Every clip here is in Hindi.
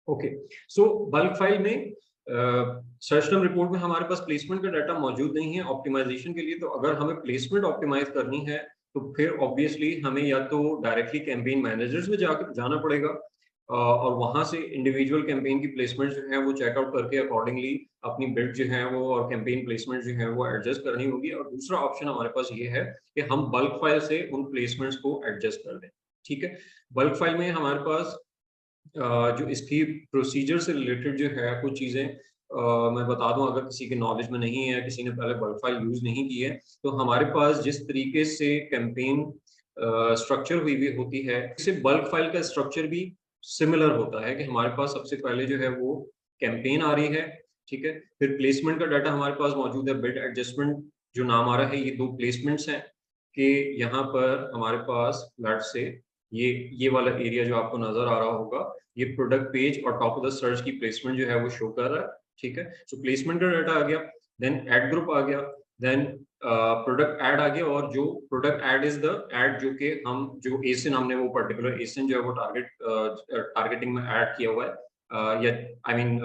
ओके, सो बल्क फाइल में सर्च टर्म रिपोर्ट में हमारे पास प्लेसमेंट का डाटा मौजूद नहीं है ऑप्टिमाइजेशन के लिए। तो अगर हमें प्लेसमेंट ऑप्टिमाइज करनी है तो फिर ऑब्वियसली हमें या तो डायरेक्टली कैंपेन मैनेजर्स में जाकर जाना पड़ेगा और वहां से इंडिविजुअल कैंपेन की प्लेसमेंट जो है वो चेकआउट करके अकॉर्डिंगली अपनी बिड जो है वो और कैंपेन प्लेसमेंट जो है वो एडजस्ट करनी होगी। और दूसरा ऑप्शन हमारे पास ये है कि हम बल्क फाइल से उन प्लेसमेंट्स को एडजस्ट कर दें। ठीक है, बल्क फाइल में हमारे पास जो इसकी प्रोसीजर से रिलेटेड जो है कुछ चीज़ें मैं बता दूं, अगर किसी के नॉलेज में नहीं है, किसी ने पहले बल्क फाइल यूज नहीं की है, तो हमारे पास जिस तरीके से कैंपेन स्ट्रक्चर हुई हुई होती है, इससे बल्क फाइल का स्ट्रक्चर भी सिमिलर होता है कि हमारे पास सबसे पहले जो है वो कैंपेन आ रही है। ठीक है, फिर प्लेसमेंट का डाटा हमारे पास मौजूद है, बिड एडजस्टमेंट जो नाम आ रहा है, ये दो प्लेसमेंट्स हैं कि यहाँ पर हमारे पास लेट्स से ये वाला एरिया जो आपको नजर आ रहा होगा, ये प्रोडक्ट पेज और टॉप ऑफ द सर्च की प्लेसमेंट जो है वो शो कर रहा है। ठीक है, सो प्लेसमेंट का डाटा आ गया, देन एड ग्रुप आ गया, देन प्रोडक्ट ऐड आ गया, और जो product add is the add जो कि हम जो एसिन हमने वो पर्टिकुलर एसिन जो है वो टारगेटिंग में ऐड किया हुआ है, या आई मीन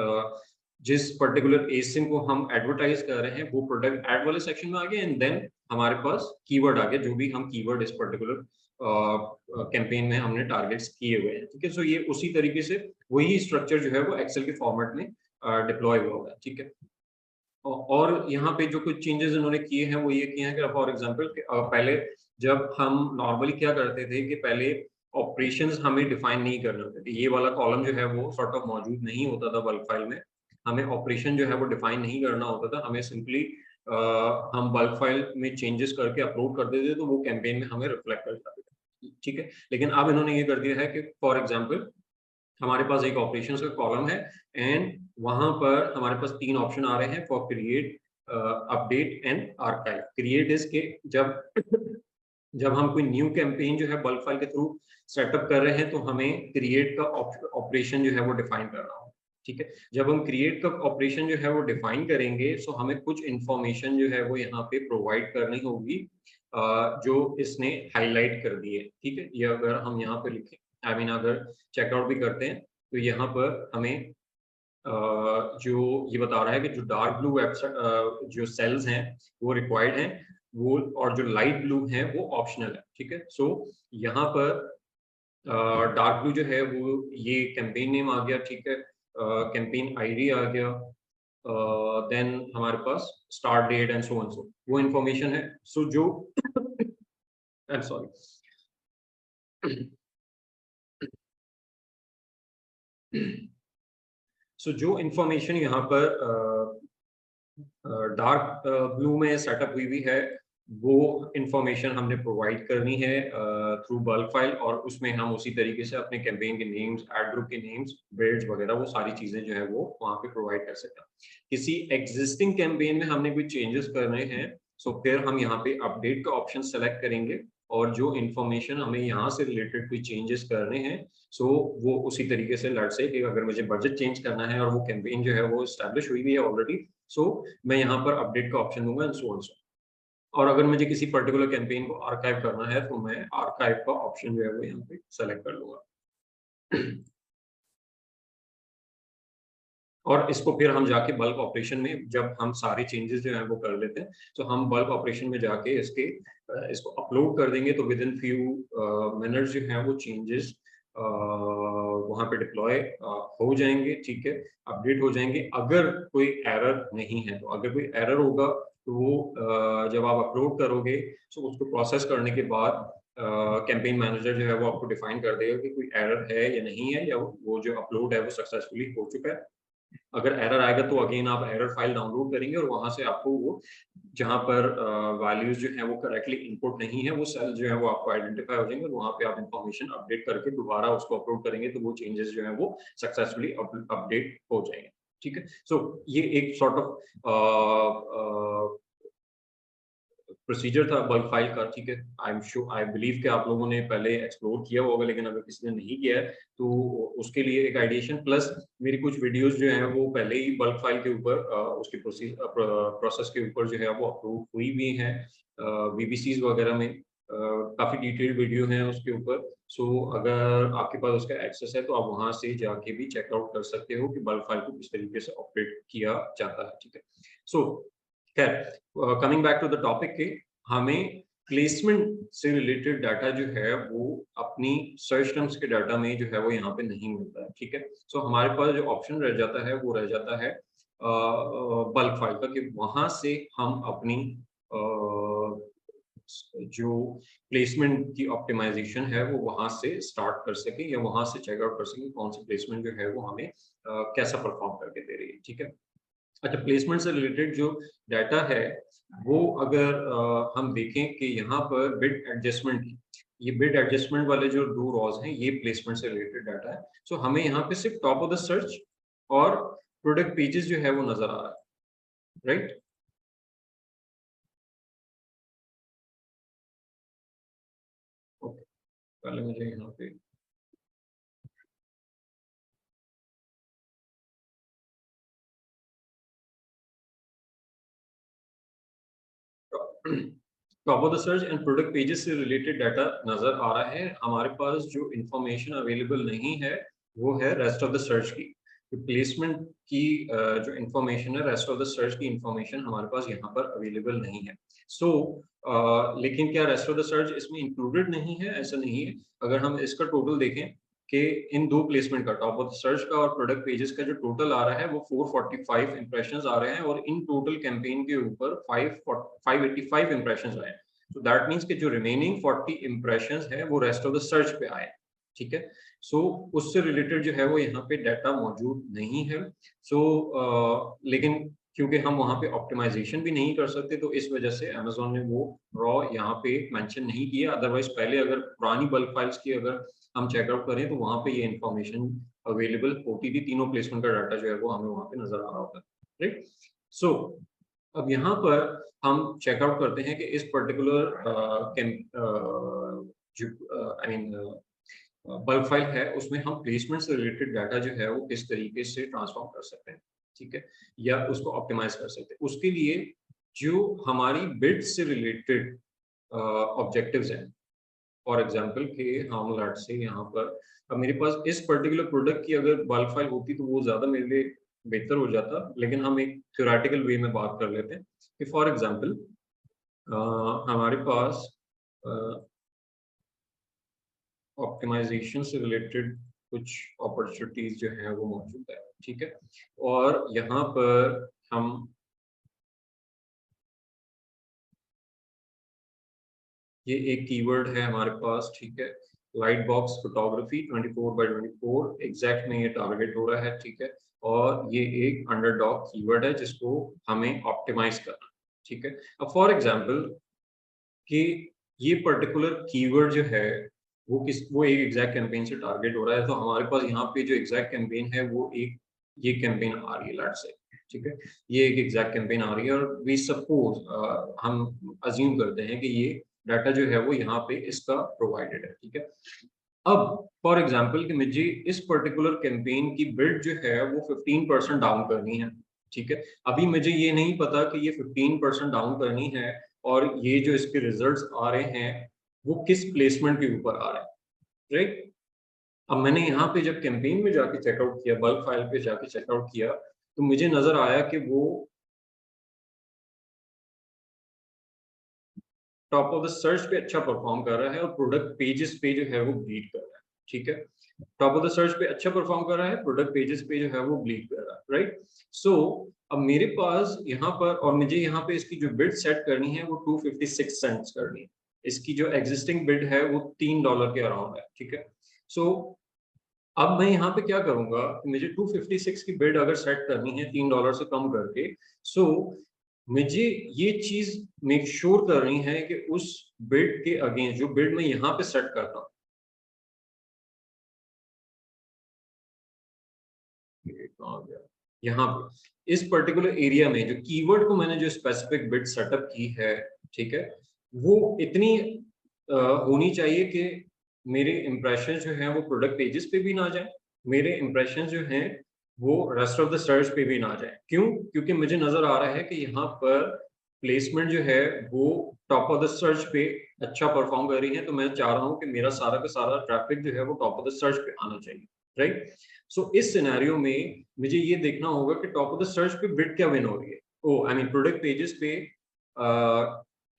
जिस पर्टिकुलर एसिन को हम एडवर्टाइज कर रहे हैं वो प्रोडक्ट ऐड वाले सेक्शन में आ गया, एंड देन हमारे पास कीवर्ड आ गया, जो भी हम कीवर्ड इस पर्टिकुलर कैंपेन में हमने टारगेट्स किए हुए हैं। ठीक है, सो ये उसी तरीके से वही स्ट्रक्चर जो है वो एक्सेल के फॉर्मेट में डिप्लॉय हुआ होगा। ठीक है, और यहाँ पे जो कुछ चेंजेस इन्होंने किए हैं वो ये किए हैं कि फॉर एग्जांपल पहले जब हम नॉर्मली क्या करते थे कि पहले ऑपरेशंस हमें डिफाइन नहीं करने होते थे, ये वाला कॉलम जो है वो सॉर्ट ऑफ मौजूद नहीं होता था बल्क फाइल में, हमें ऑपरेशन जो है वो डिफाइन नहीं करना होता था, हमें सिंपली हम बल्क फाइल में चेंजेस करके अपलोड कर देते थे तो वो कैंपेन में हमें रिफ्लेक्ट कर जाते थे। ठीक है, लेकिन अब इन्होंने ये कर दिया है कि फॉर एग्जाम्पल हमारे पास एक ऑपरेशंस का कॉलम है, एंड वहां पर हमारे पास तीन ऑप्शन आ रहे हैं for create, update and archive. Create is के जब जब हम कोई न्यू कैंपेन जो है बल्क फाइल के थ्रू सेटअप कर रहे हैं तो हमें क्रिएट का ऑपरेशन जो है वो डिफाइन करना होगा। ठीक है, जब हम क्रिएट का ऑपरेशन जो है वो डिफाइन करेंगे तो हमें कुछ इंफॉर्मेशन जो है वो यहाँ पे प्रोवाइड करनी होगी, जो इसने हाईलाइट कर दी है। ठीक है, ये अगर हम यहाँ पे लिखें, आई मीन अगर चेकआउट भी करते हैं तो यहाँ पर हमें जो ये बता रहा है कि जो डार्क ब्लू वेबसाइट जो सेल्स हैं वो रिक्वायर्ड हैं, वो और जो लाइट ब्लू है वो ऑप्शनल है। ठीक है, सो यहाँ पर डार्क ब्लू जो है वो ये कैंपेन नेम आ गया। ठीक है, कैंपेन आईडी आ गया, देन हमारे पास start date and so and so वो इन्फॉर्मेशन है। सो जो आई एम सॉरी सो जो इन्फॉर्मेशन यहाँ पर डार्क ब्लू में सेटअप हुई हुई है वो इंफॉर्मेशन हमने प्रोवाइड करनी है थ्रू बल्क फाइल, और उसमें हम उसी तरीके से अपने कैंपेन के नेम्स, एड ग्रुप के नेम्स, बिड्स वगैरह वो सारी चीजें जो है वो वहाँ पे प्रोवाइड कर सकते हैं। किसी एग्जिस्टिंग कैंपेन में हमने कोई चेंजेस करने हैं तो फिर हम यहाँ पे अपडेट का ऑप्शन सेलेक्ट करेंगे, और जो इन्फॉर्मेशन हमें यहाँ से रिलेटेड कोई चेंजेस करने हैं सो वो उसी तरीके से लेट्स से कि अगर मुझे बजट चेंज करना है और वो कैंपेन जो है वो एस्टेब्लिश हुई हुई है ऑलरेडी, सो मैं यहाँ पर अपडेट का ऑप्शन दूंगा एंड सो ऑन सो। और अगर मुझे किसी पर्टिकुलर कैंपेन को आर्काइव करना है तो मैं आर्काइव का ऑप्शन जो है वो यहाँ पे सेलेक्ट कर लूंगा। और इसको फिर हम जाके बल्क ऑपरेशन में जब हम सारे चेंजेस जो हैं वो कर लेते हैं तो हम बल्क ऑपरेशन में जाके इसको अपलोड कर देंगे, तो विद इन फ्यू मिनट्स जो हैं वो चेंजेस वहाँ पे डिप्लॉय हो जाएंगे। ठीक है, अपडेट हो जाएंगे। अगर कोई एरर नहीं है तो अगर कोई एरर होगा तो वो जब आप अपलोड करोगे तो उसको प्रोसेस करने के बाद कैंपेन मैनेजर जो है वो आपको डिफाइन कर देगा कि कोई एरर है या नहीं है, या वो जो अपलोड है वो सक्सेसफुली हो चुका है। अगर एरर आएगा तो अगेन आप एरर फाइल डाउनलोड करेंगे और वहां से आपको वो जहां पर वैल्यूज जो है वो करेक्टली इनपुट नहीं है वो सेल जो है वो आपको आइडेंटिफाई हो जाएंगे, और वहां पे आप इंफॉर्मेशन अपडेट करके दोबारा उसको अपलोड करेंगे तो वो चेंजेस जो है वो सक्सेसफुली अपडेट हो जाएंगे। ठीक है, सो ये एक सॉर्ट ऑफ प्रोसीजर था बल्क फाइल का। ठीक है, I am sure, I believe कि आप लोगों ने पहले एक्सप्लोर किया होगा, लेकिन अगर किसी ने नहीं किया है तो उसके लिए एक आइडिएशन प्लस मेरी कुछ वीडियोस जो हैं वो पहले ही बल्क फाइल के ऊपर उसके प्रोसेस के ऊपर जो है वो अप्रूव हुई भी हैं वीबीसीज वगैरह में। काफी डिटेल्ड वीडियो है उसके ऊपर। सो अगर आपके पास उसका एक्सेस है तो आप वहां से जाके भी चेकआउट कर सकते हो कि बल्क फाइल को किस तरीके से ऑपरेट किया जाता है, ठीक है। सो खैर, coming back to the topic के, हमें प्लेसमेंट से रिलेटेड डाटा जो है वो अपनी सर्च टर्म्स के डाटा में जो है वो यहाँ पे नहीं मिलता है, ठीक है। सो हमारे पास जो ऑप्शन रह जाता है वो रह जाता है बल्क फाइल का, कि वहां से हम अपनी जो प्लेसमेंट की ऑप्टिमाइजेशन है वो वहां से स्टार्ट कर सके, या वहां से चेकआउट कर सके कौन सी प्लेसमेंट जो है वो हमें कैसा परफॉर्म करके दे रही है, ठीक है। अच्छा, प्लेसमेंट से रिलेटेड जो डाटा है वो अगर हम देखें कि यहाँ पर बिड एडजस्टमेंट, ये बिड एडजस्टमेंट वाले जो 2 रॉज हैं ये प्लेसमेंट से रिलेटेड डाटा है। सो हमें यहाँ पे सिर्फ टॉप ऑफ द सर्च और प्रोडक्ट पेजेस जो है वो नजर आ रहा है, राइट। ओके, पहले मुझे यहाँ पे top of the search and product pages से रिलेटेड डाटा नजर आ रहा है। हमारे पास जो इंफॉर्मेशन अवेलेबल नहीं है वो है रेस्ट ऑफ द सर्च की। प्लेसमेंट की जो इंफॉर्मेशन है, रेस्ट ऑफ द सर्च की इंफॉर्मेशन हमारे पास यहाँ पर अवेलेबल नहीं है। सो लेकिन क्या रेस्ट ऑफ द सर्च इसमें इंक्लूडेड नहीं है? ऐसा नहीं है। अगर हम इसका टोटल देखें कि इन 2 प्लेसमेंट का, टॉप ऑफ द सर्च का और प्रोडक्ट पेजेस का जो टोटल आ रहा है वो 445 इंप्रेशंस आ रहे हैं, और इन टोटल कैंपेन के ऊपर 585 इंप्रेशंस आए हैं। तो दैट मींस कि जो रिमेनिंग 40 इंप्रेशंस है वो रेस्ट ऑफ द सर्च पे आए, ठीक है। सो उससे रिलेटेड जो है वो यहाँ पे डाटा मौजूद नहीं है। सो लेकिन क्योंकि हम वहाँ पे ऑप्टिमाइजेशन भी नहीं कर सकते तो इस वजह से अमेजोन ने वो रॉ यहाँ पे मेंशन नहीं किया। अदरवाइज पहले अगर पुरानी बल्क फाइल्स की अगर हम चेकआउट करें तो वहाँ पे ये इन्फॉर्मेशन अवेलेबल होती थी, तीनों प्लेसमेंट का डाटा जो है वो हमें वहाँ पे नजर आ रहा होता है, राइट। सो अब यहाँ पर हम चेकआउट करते हैं कि इस पर्टिकुलर जो आई मीन बल्क फाइल है उसमें हम प्लेसमेंट से रिलेटेड डाटा जो है वो किस तरीके से ट्रांसफॉर्म कर सकते हैं, ठीक है, या उसको ऑप्टिमाइज कर सकते हैं। उसके लिए जो हमारी बिड से रिलेटेड ऑब्जेक्टिव्स हैं, फॉर एग्जांपल कि हम लेट्स से यहाँ पर अब मेरे पास इस पर्टिकुलर प्रोडक्ट की अगर बल्क फाइल होती तो वो ज़्यादा मेरे लिए बेहतर हो जाता, लेकिन हम एक थ्योरेटिकल वे में बात कर लेते हैं कि फॉर एग्जांपल हमारे पास ऑप्टिमाइजेशन से रिलेटेड कुछ अपॉर्चुनिटीज जो हैं वो मौजूद है, ठीक है। और यहाँ पर हम ये एक कीवर्ड है हमारे पास, ठीक है, लाइट बॉक्स फोटोग्राफी 24/24 एग्जैक्ट में ये टारगेट हो रहा है, ठीक है। और ये एक अंडरडॉग कीवर्ड है जिसको हमें ऑप्टिमाइज करना, ठीक है। अब फॉर एग्जांपल कि ये पर्टिकुलर कीवर्ड जो है वो एक एग्जैक्ट कैंपेन से टारगेट हो रहा है, तो हमारे पास यहाँ पे जो एग्जैक्ट कैंपेन है वो एक ये कैंपेन आ रही है लेट्स से, ठीक है। ये एक एग्जैक्ट कैंपेन आ रही है और वी सपोज हम अज्यूम करते हैं कि ये डाटा जो है वो यहाँ पे इसका प्रोवाइडेड है, ठीक है। अब फॉर एग्जांपल कि मुझे इस पर्टिकुलर कैंपेन की बिड जो है वो 15% डाउन करनी है, ठीक है। अभी मुझे ये नहीं पता कि ये 15% डाउन करनी है और ये जो इसके रिजल्ट्स आ रहे हैं वो किस प्लेसमेंट के ऊपर आ रहे हैं, राइट। अब मैंने यहाँ पे जब कैंपेन में जाके चेकआउट किया, बल्क फाइल पे जाके चेकआउट किया, तो मुझे नजर आया कि वो टॉप ऑफ द सर्च पे अच्छा परफॉर्म कर रहा है और प्रोडक्ट पेजेस पे जो है वो ब्लीड कर रहा है, ठीक है। टॉप ऑफ द सर्च पे अच्छा परफॉर्म कर रहा है, प्रोडक्ट पेजेस पे जो है वो ब्लीड कर रहा है, राइट। सो अब मेरे पास यहाँ पर और मुझे यहाँ पे इसकी जो बिड सेट करनी है वो 256 सेंट्स करनी है। इसकी जो एग्जिस्टिंग बिड है वो $3 के अराउंड है, ठीक है। सो अब मैं यहाँ पे क्या करूंगा, मुझे 256 की बिड अगर सेट करनी है $3 से कम करके, सो मुझे ये चीज मेक श्योर करनी है कि उस बिड के अगेंस्ट जो बिड मैं यहाँ पे सेट करता हूँ, कहाँ गया, यहाँ पे इस पर्टिकुलर एरिया में जो कीवर्ड को मैंने जो स्पेसिफिक बिड सेटअप की है, ठीक है, वो इतनी होनी चाहिए कि मेरे इंप्रेशन जो हैं वो प्रोडक्ट पेजेस पे भी ना जाए, मेरे इंप्रेशन जो हैं वो रेस्ट ऑफ द सर्च पे भी ना जाए। क्यों? क्योंकि मुझे नजर आ रहा है कि यहाँ पर प्लेसमेंट जो है वो टॉप ऑफ द सर्च पे अच्छा परफॉर्म कर रही हैं, तो मैं चाह रहा हूँ कि मेरा सारा का सारा ट्रैफिक जो है वो टॉप ऑफ द सर्च पे आना चाहिए, राइट? सो इस सिनेरियो में मुझे ये देखना होगा कि टॉप ऑफ द सर्च पे बिड क्या विन हो रही है। आई मीन प्रोडक्ट पेजेस पे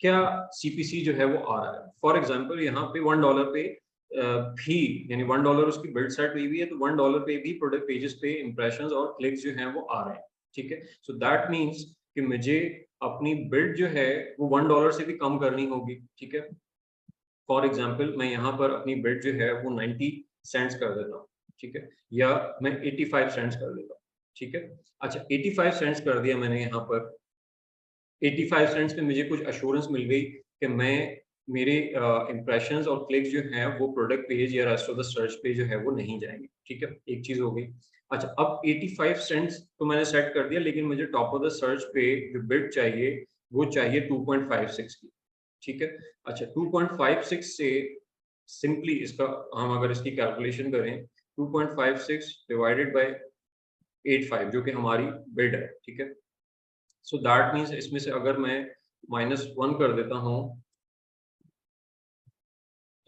क्या सीपीसी जो है वो आ रहा है। फॉर एग्जांपल यहाँ पे $1 पे भी, यानी $1 उसकी बिल्ड सेट हुई हुई है, तो $1 पे भी प्रोडक्ट पेजेस पे इंप्रेशंस और क्लिक्स जो हैं वो आ रहे हैं, ठीक है। सो दैट मीन्स कि मुझे अपनी बिल्ड जो है वो $1 से भी कम करनी होगी, ठीक है। फॉर एग्जाम्पल मैं यहाँ पर अपनी बिड जो है वो 90 सेंट्स कर देता हूँ, ठीक है, या मैं 85 सेंट्स कर देता हूँ, ठीक है। अच्छा 85 सेंट्स कर दिया मैंने यहाँ पर। 85 सेंट्स में मुझे कुछ अश्योरेंस मिल गई कि मैं मेरे इंप्रेशंस और क्लिक्स जो हैं वो प्रोडक्ट पेज या रेस्ट ऑफ द सर्च पे जो है वो नहीं जाएंगे, ठीक है, एक चीज हो गई। अच्छा अब 85 सेंट्स तो मैंने सेट कर दिया, लेकिन मुझे टॉप ऑफ द सर्च पे जो बिड चाहिए वो चाहिए 2.56 की, ठीक है। अच्छा 2.56 से सिंपली इसका हम अगर इसकी कैलकुलेशन करें, 2.56 डिवाइडेड बाय 85 जो कि हमारी बिड है, ठीक है। सो दैट मीन्स इसमें से अगर मैं -1 कर देता हूँ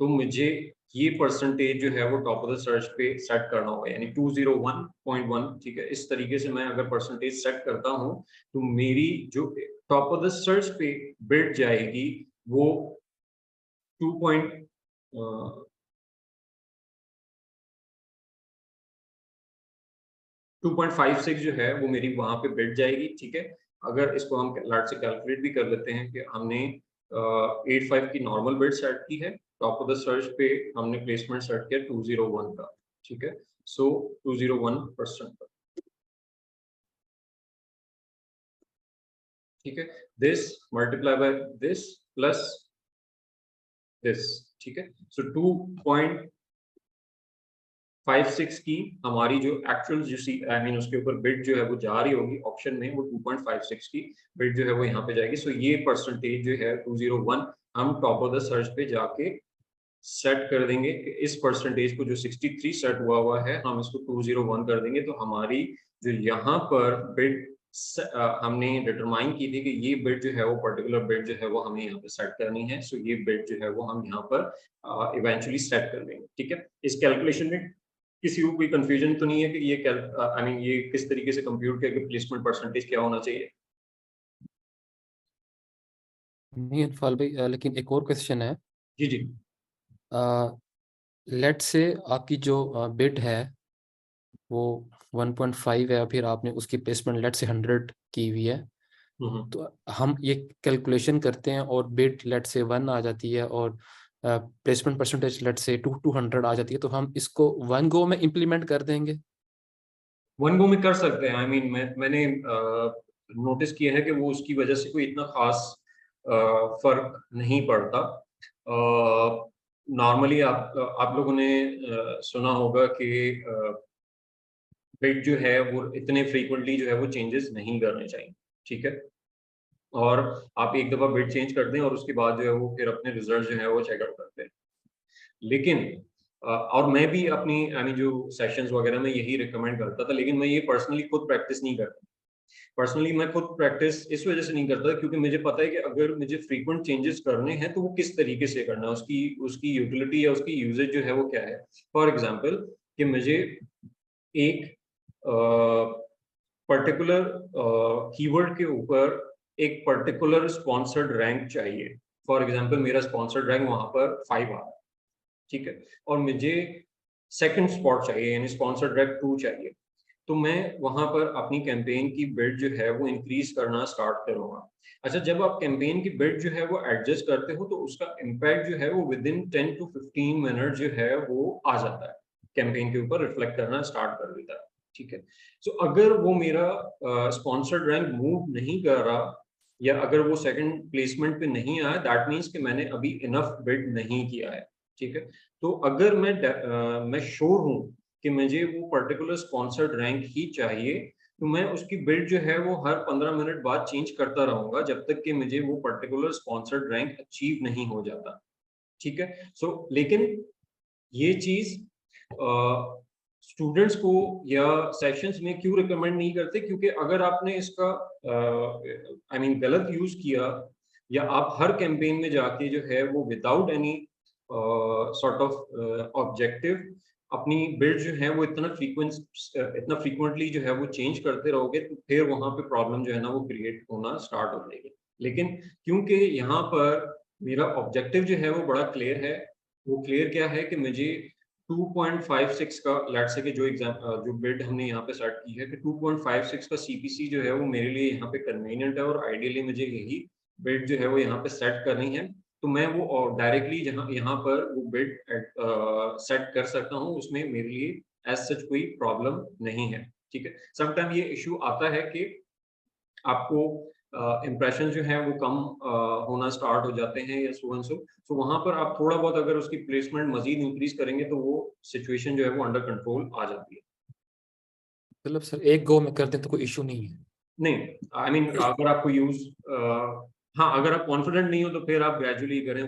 तो मुझे ये परसेंटेज जो है वो टॉप ऑफ द सर्च पे सेट करना होगा, यानी 201.1, ठीक है। इस तरीके से मैं अगर परसेंटेज सेट करता हूँ तो मेरी जो टॉप ऑफ द सर्च पे बिड जाएगी वो 2 2.56 जो है वो मेरी वहां पे बिड जाएगी, ठीक है। अगर इसको हम लाट से कैलकुलेट भी कर लेते हैं कि हमने 85 की नॉर्मल बिड सेट की है, टॉप ऑफ द सर्च पे हमने प्लेसमेंट सेट किया 201 का, ठीक है। सो 201% का, ठीक है। This multiply by this plus this, ठीक है। सो 2.56 की हमारी जो एक्चुअल जो सी आई मीन उसके ऊपर बिड जो है वो जा रही होगी ऑप्शन में, वो 2.56 की बिड जो है वो यहाँ पे जाएगी। सो ये परसेंटेज जो है 201 हम टॉप ऑफ द सर्च पे जाके सेट कर देंगे कि इस परसेंटेज को जो 63 सेट हुआ हुआ है हम इसको 201 कर देंगे, तो हमारी जो यहाँ पर बिड हमने डिटरमाइन की थी कि ये बिड जो है वो पर्टिकुलर बिड जो है वो हमें यहाँ पे सेट करनी है। सो ये बिड जो है वो हम यहाँ पर इवेंचुअली सेट कर देंगे, ठीक है। इस कैलकुलेशन में किसी को कोई कंफ्यूजन तो नहीं है कि ये आई मीन ये किस तरीके से कंप्यूट किया कि प्लेसमेंट परसेंटेज क्या होना चाहिए? नहीं इरफान भाई, लेकिन एक और क्वेश्चन है। जी जी। लेट से आपकी जो बिड है वो 1.5 है, फिर आपने उसकी प्लेसमेंट लेट से 100 की हुई है, हम्म। तो हम ये कैलकुलेशन करते हैं और बिड लेट से 1 आ जाती है और प्लेसमेंट परसेंटेज लेट से 200 आ जाती है, तो हम इसको वन गो में इम्प्लीमेंट कर देंगे। वन गो में कर सकते हैं। आई मीन मैंने नोटिस किया है कि वो उसकी वजह से कोई इतना खास फर्क नहीं पड़ता। नॉर्मली आप लोगों ने सुना होगा कि बिट जो है वो इतने फ्रीक्वेंटली जो है वो चेंजेस नहीं करने चाहिए, ठीक है। और आप एक दफा बिट चेंज कर दें और उसके बाद जो है वो फिर अपने रिजल्ट जो है वो चेकआउट करते हैं। लेकिन और मैं भी अपनी आई मीन जो सेशंस वगैरह में यही रिकमेंड करता था, लेकिन मैं ये पर्सनली खुद प्रैक्टिस नहीं करता। पर्सनली मैं खुद प्रैक्टिस इस वजह से नहीं करता क्योंकि मुझे पता है कि अगर मुझे फ्रीक्वेंट चेंजेस करने हैं तो वो किस तरीके से करना है, उसकी उसकी यूटिलिटी या उसकी यूजेज जो है वो क्या है। फॉर एग्जाम्पल कि मुझे एक पर्टिकुलर कीवर्ड के ऊपर एक पर्टिकुलर स्पॉन्सर्ड रैंक चाहिए। फॉर एग्जाम्पल मेरा स्पॉन्सर्ड रैंक वहां पर 5 आ रहा है, ठीक है, और मुझे सेकंड स्पॉट चाहिए यानी स्पॉन्सर्ड रैंक 2 चाहिए। तो मैं वहां पर अपनी कैंपेन की बिड जो है वो इंक्रीज करना स्टार्ट करूंगा। अच्छा जब आप कैंपेन की बिड जो है वो एडजस्ट करते हो तो उसका इम्पैक्ट जो है वो विद इन 10 to 15 मिनट जो है वो आ जाता है, कैंपेन के ऊपर रिफ्लेक्ट करना स्टार्ट कर देता है, ठीक है। सो अगर वो मेरा स्पॉन्सर्ड रैंक मूव नहीं कर रहा या अगर वो सेकंड प्लेसमेंट पे नहीं आया, दैट मीन्स कि मैंने अभी इनफ बिड नहीं किया है, ठीक है। तो अगर मैं श्योर हूँ कि मुझे वो पर्टिकुलर स्पॉन्सर्ड रैंक ही चाहिए, तो मैं उसकी बिल्ड जो है वो हर 15 मिनट बाद चेंज करता रहूंगा जब तक कि मुझे वो पर्टिकुलर स्पॉन्सर्ड रैंक अचीव नहीं हो जाता, ठीक है। लेकिन ये चीज स्टूडेंट्स को या सेशंस में क्यों रिकमेंड नहीं करते, क्योंकि अगर आपने इसका आई मीन गलत यूज किया या आप हर कैंपेन में जाके जो है वो without any sort of objective अपनी बिल्ड जो है वो इतना फ्रीक्वेंटली जो है वो चेंज करते रहोगे, तो फिर वहां पे प्रॉब्लम जो है ना वो क्रिएट होना स्टार्ट हो जाएगी। लेकिन क्योंकि यहाँ पर मेरा ऑब्जेक्टिव जो है वो बड़ा क्लियर है, वो क्लियर क्या है कि मुझे 2.56 का लेट्स से कि जो बिल्ड हमने यहाँ पे सेट की है कि 2.56 का सीपीसी जो है वो मेरे लिए यहाँ पे कन्वीनियंट है, और आइडियली मुझे यही बिल्ड जो है वो यहाँ पे सेट करनी है। तो मैं वो डायरेक्टली जहाँ यहाँ पर वो बिल्ड सेट कर सकता हूँ, उसमें मेरे लिए एज सच कोई प्रॉब्लम नहीं है। ठीक है, समटाइम ये इशू आता है कि आपको इम्प्रेशन जो है वो कम होना स्टार्ट हो जाते हैं या सो एंड सो वहां पर आप थोड़ा बहुत अगर उसकी प्लेसमेंट मजीद इंक्रीज करेंगे तो वो सिचुएशन जो है वो अंडर कंट्रोल आ जाती है। मतलब सर एक गो में कर दें तो कोई इशू नहीं है? नहीं, आई मीन अगर आपको यूज हाँ, अगर आप कॉन्फिडेंट नहीं हो तो फिर आप ग्रेजुअली करें,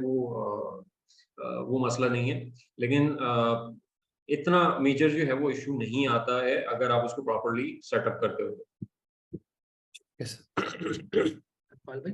वो मसला नहीं है। लेकिन इतना मेजर जो है वो इशू नहीं आता है अगर आप उसको प्रॉपरली सेटअप करते हो। यस अनफाल भाई,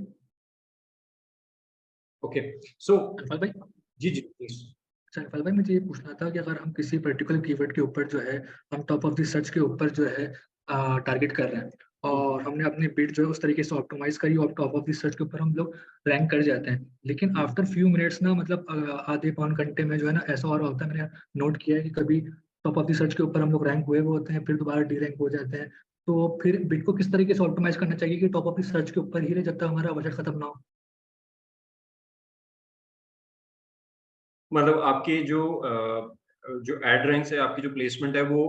ओके, सो अनफाल भाई, जी जी प्लीज। अच्छा अनफाल भाई, मुझे ये पूछना था कि अगर हम किसी पर्टिकुलर कीवर्ड के ऊपर जो है हम टॉप ऑफ द सर्च के ऊपर जो है टारगेट कर रहे हैं, और हमने अपनी बिड जो है उस तरीके से ऑप्टिमाइज करी और टॉप ऑफ द सर्च के ऊपर हम लोग रैंक कर जाते हैं, लेकिन आफ्टर फ्यू मिनट्स ना, मतलब आधे पौन घंटे में जो है ना ऐसा और होता है, मैंने नोट किया है कि कभी टॉप ऑफ द सर्च के ऊपर हम लोग रैंक हुए हुए होते हैं, फिर दोबारा डी रैंक हो जाते हैं। तो फिर बिड को किस तरीके से ऑप्टिमाइज करना चाहिए कि टॉप ऑफ द सर्च के ऊपर ही रहे जब तक हमारा बजट खत्म ना हो? मतलब आपके जो एड रैंक्स है, आपकी जो प्लेसमेंट है वो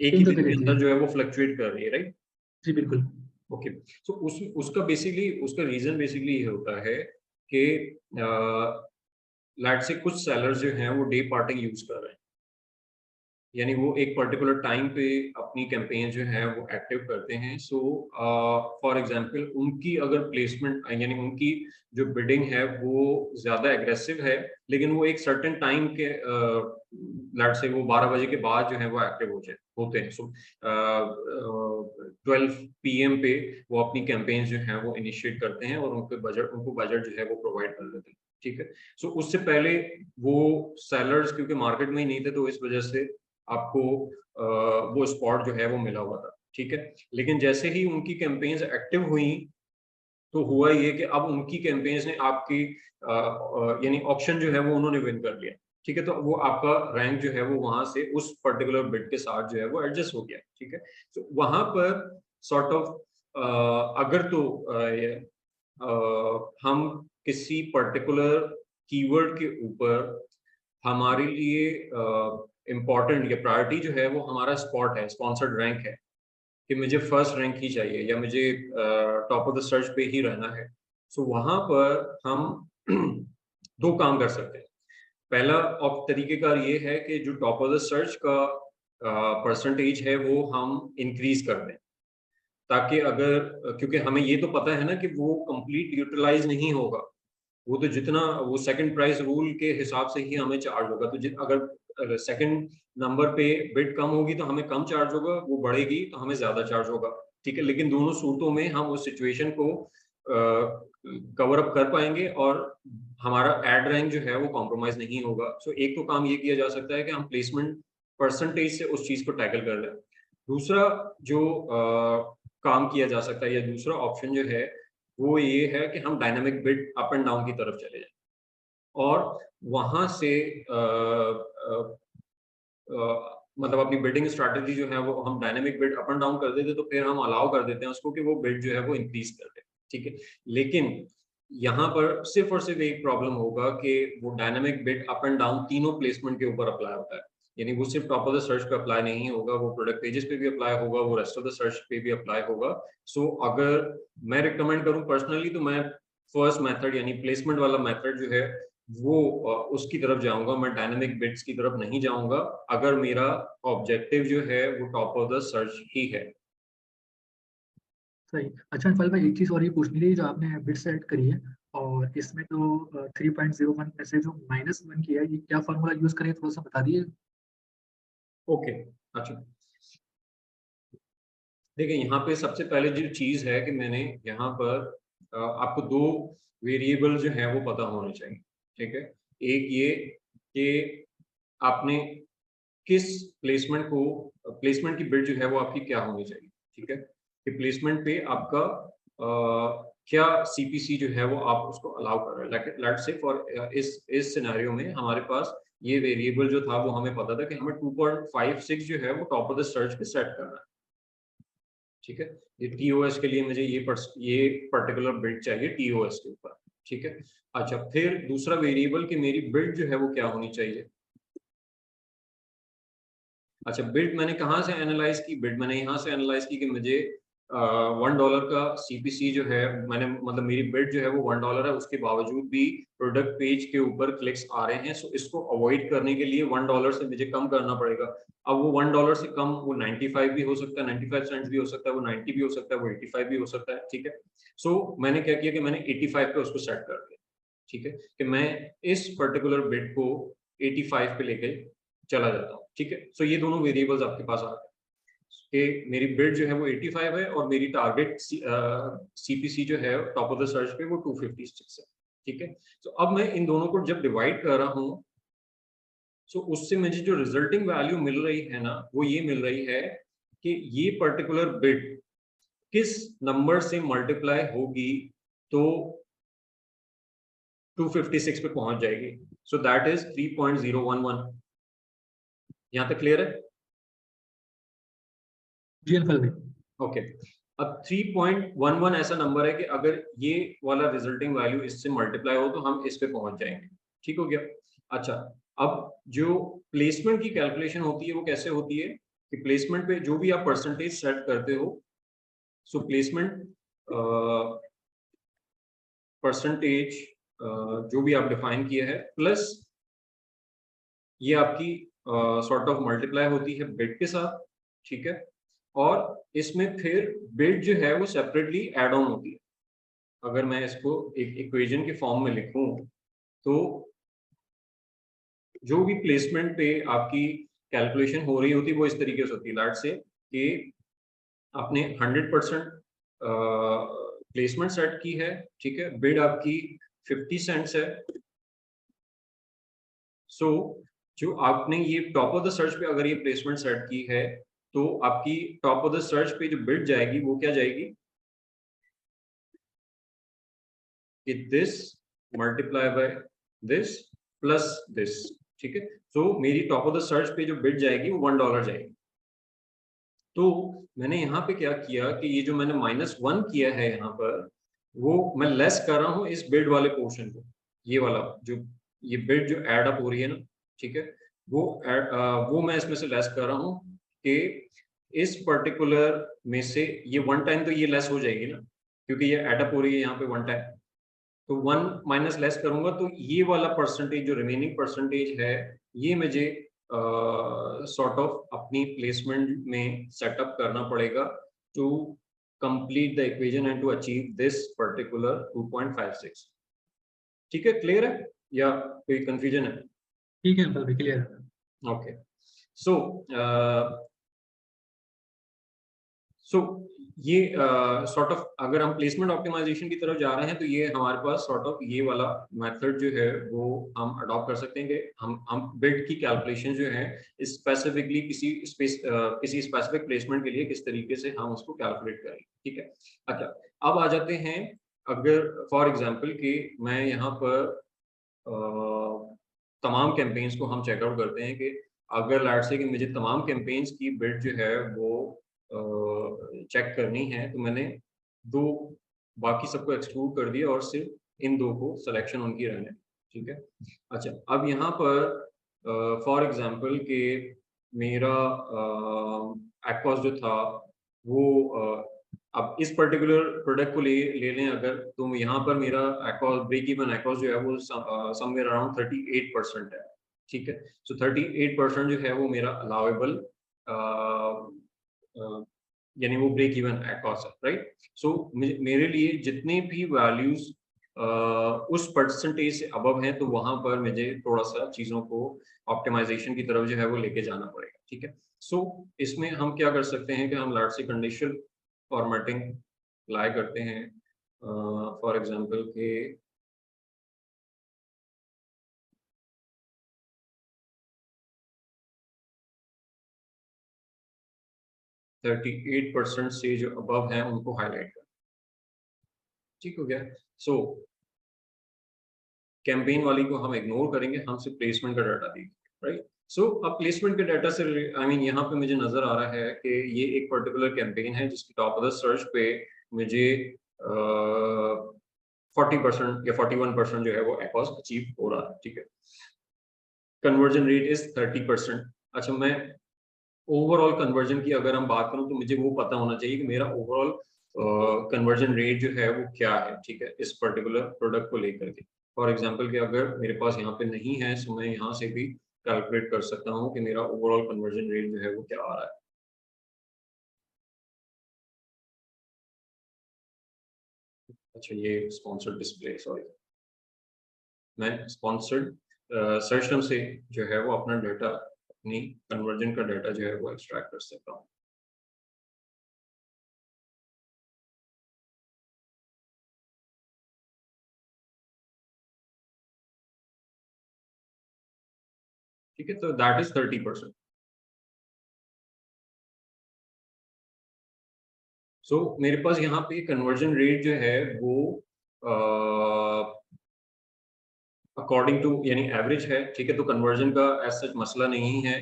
एक ही इन तो दिन के जी, अंदर जो है वो फ्लक्चुएट कर रही है, राइट? जी बिल्कुल। ओके, सो उसका रीजन बेसिकली ये होता है कि लेट्स से कुछ सेलर्स जो हैं वो डे पार्टिंग यूज कर रहे हैं, यानी वो एक पर्टिकुलर टाइम पे अपनी कैंपेन जो है वो एक्टिव करते हैं। सो फॉर एग्जांपल उनकी अगर प्लेसमेंट यानी उनकी जो बिडिंग है वो ज्यादा एग्रेसिव है, लेकिन वो एक सर्टेन टाइम के लेट से वो 12 बजे के बाद जो है वो एक्टिव होते हैं। सो 12 PM पे वो अपनी कैंपेन जो है वो इनिशिएट करते हैं और उनको बजट जो है वो प्रोवाइड कर देते हैं। ठीक है, सो उससे पहले वो सेलर्स क्योंकि मार्केट में ही नहीं थे, तो इस वजह से आपको वो स्पॉट जो है वो मिला हुआ था। ठीक है, लेकिन जैसे ही उनकी कैंपेन्स एक्टिव हुई तो हुआ ये कि अब उनकी कैंपेन्स ने आपकी यानी ऑप्शन जो है वो उन्होंने विन कर लिया। ठीक है, तो वो आपका रैंक जो है वो वहां से उस पर्टिकुलर बिड के साथ जो है वो एडजस्ट हो गया। ठीक है, तो वहां पर सॉर्ट ऑफ अगर तो हम किसी पर्टिकुलर कीवर्ड के ऊपर हमारे लिए इम्पोर्टेंट या प्रायोरिटी जो है वो हमारा स्पॉट है, स्पॉन्सर्ड रैंक है कि मुझे फर्स्ट रैंक ही चाहिए या मुझे टॉप ऑफ द सर्च पे ही रहना है। सो वहां पर हम दो काम कर सकते हैं। पहला तरीकेकार ये है कि जो टॉप ऑफ द सर्च का परसेंटेज है वो हम इंक्रीज कर दें, ताकि अगर क्योंकि हमें ये तो पता है ना कि वो कंप्लीट यूटिलाइज नहीं होगा, वो तो जितना वो सेकंड प्राइस रूल के हिसाब से ही हमें चार्ज होगा। तो अगर सेकंड नंबर पे बिड कम होगी तो हमें कम चार्ज होगा, वो बढ़ेगी तो हमें ज्यादा चार्ज होगा। ठीक है, लेकिन दोनों सूरतों में हम उस सिचुएशन को कवर अप कर पाएंगे और हमारा एड रैंक जो है वो कॉम्प्रोमाइज नहीं होगा। सो एक तो काम ये किया जा सकता है कि हम प्लेसमेंट परसेंटेज से उस चीज को टैकल कर लें। दूसरा जो काम किया जा सकता है या दूसरा ऑप्शन जो है वो ये है कि हम dynamic bid up and down की तरफ चले जाएं और वहां से मतलब अपनी बिडिंग स्ट्रैटेजी जो है वो हम dynamic bid up and down कर देते, तो फिर हम अलाउ कर देते हैं उसको कि वो बिड जो है वो इंक्रीज कर दे। ठीक है, लेकिन यहाँ पर सिर्फ और सिर्फ एक प्रॉब्लम होगा कि वो dynamic bid up and down तीनों प्लेसमेंट के ऊपर अप्लाई होता है, यानी वो सिर्फ टॉप ऑफ द सर्च पे अप्लाई नहीं होगा, वो प्रोडक्ट पेजेस पे भी अप्लाई होगा, वो रेस्ट ऑफ द सर्च पे भी अप्लाई होगा। सो अगर मैं रिकमेंड करूं पर्सनली तो मैं फर्स्ट मेथड यानी प्लेसमेंट वाला मेथड जो है वो उसकी तरफ जाऊंगा, मैं डायनामिक बिड्स की तरफ नहीं जाऊंगा अगर मेरा ऑब्जेक्टिव जो है वो टॉप ऑफ द सर्च ही है। सही। अच्छा अनफाल भाई, एक चीज़ और ये पूछनी थी, जो आपने बिट सेट करी है और इसमें जो 3.01 में से जो -1 किया है, ये क्या फार्मूला यूज करें, थोड़ा सा बता दिए। ओके, अच्छा देखिए यहाँ पे सबसे पहले जो चीज है कि मैंने यहाँ पर आपको दो वेरिएबल जो है वो पता होने चाहिए, ठीक है। एक ये कि आपने किस प्लेसमेंट की बिड जो है वो आपकी क्या होनी चाहिए, ठीक है, कि प्लेसमेंट पे आपका क्या सीपीसी जो है वो आप उसको अलाउ कर रहे हैं। लेट्स से फॉर इस सिनेरियो में हमारे पास ये वेरिएबल जो था वो हमें पता था कि हमें 2.56 जो है वो टॉप ऑफ द सर्च पे सेट करना है, ठीक है। ये टीओएस के लिए मुझे ये पर्टिकुलर बिल्ड चाहिए टीओएस के ऊपर, ठीक है। अच्छा, फिर दूसरा वेरिएबल कि मेरी बिल्ड जो है वो क्या होनी चाहिए। अच्छा, बिल्ड मैंने कहाँ से एनालाइज की? बिल्ड मैंने यहाँ से एनालाइज की कि मुझे $1 का सीपीसी जो है, मैंने मतलब मेरी बिल्ड जो है वो $1 है, उसके बावजूद भी प्रोडक्ट पेज के ऊपर क्लिक्स आ रहे हैं। सो इसको अवॉइड करने के लिए $1 से मुझे कम करना पड़ेगा। अब वो $1 से कम वो 95 भी हो सकता है, 95 सेंट्स भी हो सकता है, वो 90 भी हो सकता है, वो 85 भी हो सकता है, ठीक है। सो मैंने क्या किया कि मैंने 85 पे उसको सेट कर दिया, ठीक है, कि मैं इस पर्टिकुलर बिट को 85 पे लेके चला जाता हूँ, ठीक है। सो ये दोनों वेरिएबल्स आपके पास आ गए कि मेरी बिड जो है वो 85 है और मेरी टारगेट सीपीसी जो है टॉप ऑफ द सर्च पे वो 256 है, ठीक है। तो अब मैं इन दोनों को जब डिवाइड कर रहा हूँ, सो उससे मुझे जो रिजल्टिंग वैल्यू मिल रही है ना, वो ये मिल रही है कि ये पर्टिकुलर बिड किस नंबर से मल्टीप्लाई होगी तो 256 पे पहुंच जाएगी। So that is 3.011। यहाँ तक क्लियर है? जी अंकल भाई। ओके, अब 3.11 ऐसा नंबर है कि अगर ये वाला रिजल्टिंग वैल्यू इससे मल्टीप्लाई हो तो हम इस पे पहुंच जाएंगे, ठीक हो गया। अच्छा, अब जो प्लेसमेंट की कैलकुलेशन होती है वो कैसे होती है कि प्लेसमेंट पे जो भी आप परसेंटेज सेट करते हो, सो प्लेसमेंट परसेंटेज जो भी आप डिफाइन किया है प्लस ये आपकी सॉर्ट ऑफ मल्टीप्लाई होती है बिड के साथ, ठीक है। और इसमें फिर बिड जो है वो सेपरेटली एड ऑन होती है। अगर मैं इसको एक इक्वेशन के फॉर्म में लिखूं तो जो भी प्लेसमेंट पे आपकी कैलकुलेशन हो रही होती है वो इस तरीके से होती है। लेट्स से कि आपने 100% प्लेसमेंट सेट की है, ठीक है, बिड आपकी 50 सेंट्स है। सो जो आपने ये टॉप ऑफ द सर्च पे अगर ये प्लेसमेंट सेट की है तो आपकी टॉप ऑफ द सर्च पे जो बिड जाएगी वो क्या जाएगी कि this multiply by this plus this, ठीक है। सो मेरी टॉप ऑफ द सर्च पे जो बिड जाएगी वो $1 जाएगी। तो मैंने यहाँ पे क्या किया कि ये जो मैंने -1 किया है यहाँ पर वो मैं लेस कर रहा हूँ इस बिड वाले पोर्शन को, ये वाला जो ये बिड जो एड अप हो रही है ना, ठीक है, वो मैं इसमें से लेस कर रहा हूँ कि इस पर्टिकुलर में से ये वन टाइम तो ये लेस हो जाएगी ना, क्योंकि ये एड अप हो रही है यहाँ पे वन टाइम, तो 1 माइनस लेस करूंगा तो ये वाला परसेंटेज जो रिमेनिंग परसेंटेज है ये मुझे सॉर्ट ऑफ अपनी प्लेसमेंट में सेटअप करना पड़ेगा to complete the equation and to achieve this particular 2.56। ठीक है, क्लियर है या कोई कंफ्यूजन है? ठीक है अंकल भाई, क्लियर है। ओके, सो ये सॉर्ट ऑफ अगर हम प्लेसमेंट ऑप्टिमाइजेशन की तरफ जा रहे हैं तो ये हमारे पास सॉर्ट ऑफ ये वाला मेथड जो है वो हम अडॉप्ट कर सकते हैं कि हम बिड की कैलकुलेशन जो है स्पेसिफिकली किसी स्पेसिफिक प्लेसमेंट के लिए किस तरीके से हम उसको कैलकुलेट करेंगे, ठीक है। अच्छा, अब आ जाते हैं अगर फॉर एग्जांपल कि मैं यहाँ पर तमाम कैंपेन्स को हम चेकआउट करते हैं कि अगर लेट्स से कि मुझे तमाम कैंपेन्स की बिड जो है वो चेक करनी है तो मैंने दो बाकी सबको एक्सक्लूड कर दिया और सिर्फ इन दो को सिलेक्शन उनकी रहने, ठीक है। अच्छा, अब यहाँ पर फॉर एग्जांपल कि मेरा एक्वास जो था वो अब इस पर्टिकुलर प्रोडक्ट को ले लें अगर, तो यहाँ पर मेरा एक्वास ब्रेक इवन एक्वास जो है वो समवेयर अराउंड 38% है, ठीक है। सो 38% जो है वो मेरा अलाउेबल यानी वो ब्रेक इवन एक्वास है, राइट। सो मेरे लिए जितने भी वैल्यूज उस परसेंटेज से अबव हैं तो वहां पर मुझे थोड़ा सा चीजों को ऑप्टिमाइजेशन की तरफ जो है वो लेके जाना पड़ेगा, ठीक है। सो इसमें हम क्या कर सकते हैं कि हम लार्ज से कंडीशनल फॉर्मेटिंग अप्लाई करते हैं फॉर एग्जांपल के 38% से जो अबव है उनको हाईलाइट कर, ठीक हो गया। सो कैंपेन वाली को हम इग्नोर करेंगे, हम सिर्फ प्लेसमेंट का डाटा देंगे, राइट। सो अब प्लेसमेंट के डाटा से यहाँ पे मुझे नजर आ रहा है कि ये एक पर्टिकुलर कैंपेन है जिसकी टॉप ऑफ द सर्च पे मुझे 40% या 41% जो है वो एक्ॉस अचीव हो रहा है, ठीक है। Conversion rate is 30%। अच्छा, मैं ओवरऑल कन्वर्जन की अगर हम बात करूं तो मुझे वो पता होना चाहिए कि मेरा ओवरऑल कन्वर्जन रेट जो है वो क्या है, ठीक है, इस पर्टिकुलर प्रोडक्ट को लेकर के। फॉर एग्जांपल कि अगर मेरे पास यहाँ पे नहीं है तो मैं यहाँ से भी कैलकुलेट कर सकता हूँ कि मेरा ओवरऑल कन्वर्जन रेट जो है वो क्या आ रहा है। अच्छा, ये स्पॉन्सर्ड डिस्प्ले, सॉरी, मैं स्पॉन्सर्ड सर्च टर्म से जो है वो अपना डाटा, अपनी कन्वर्जन का डाटा जो है वो एक्सट्रैक्ट कर सकता हूँ। ठीक है, तो दैट इज 30%। सो मेरे पास यहाँ पे कन्वर्जन रेट जो है वो अकॉर्डिंग टू यानी एवरेज है, ठीक है। तो कन्वर्जन का एज सच मसला नहीं है,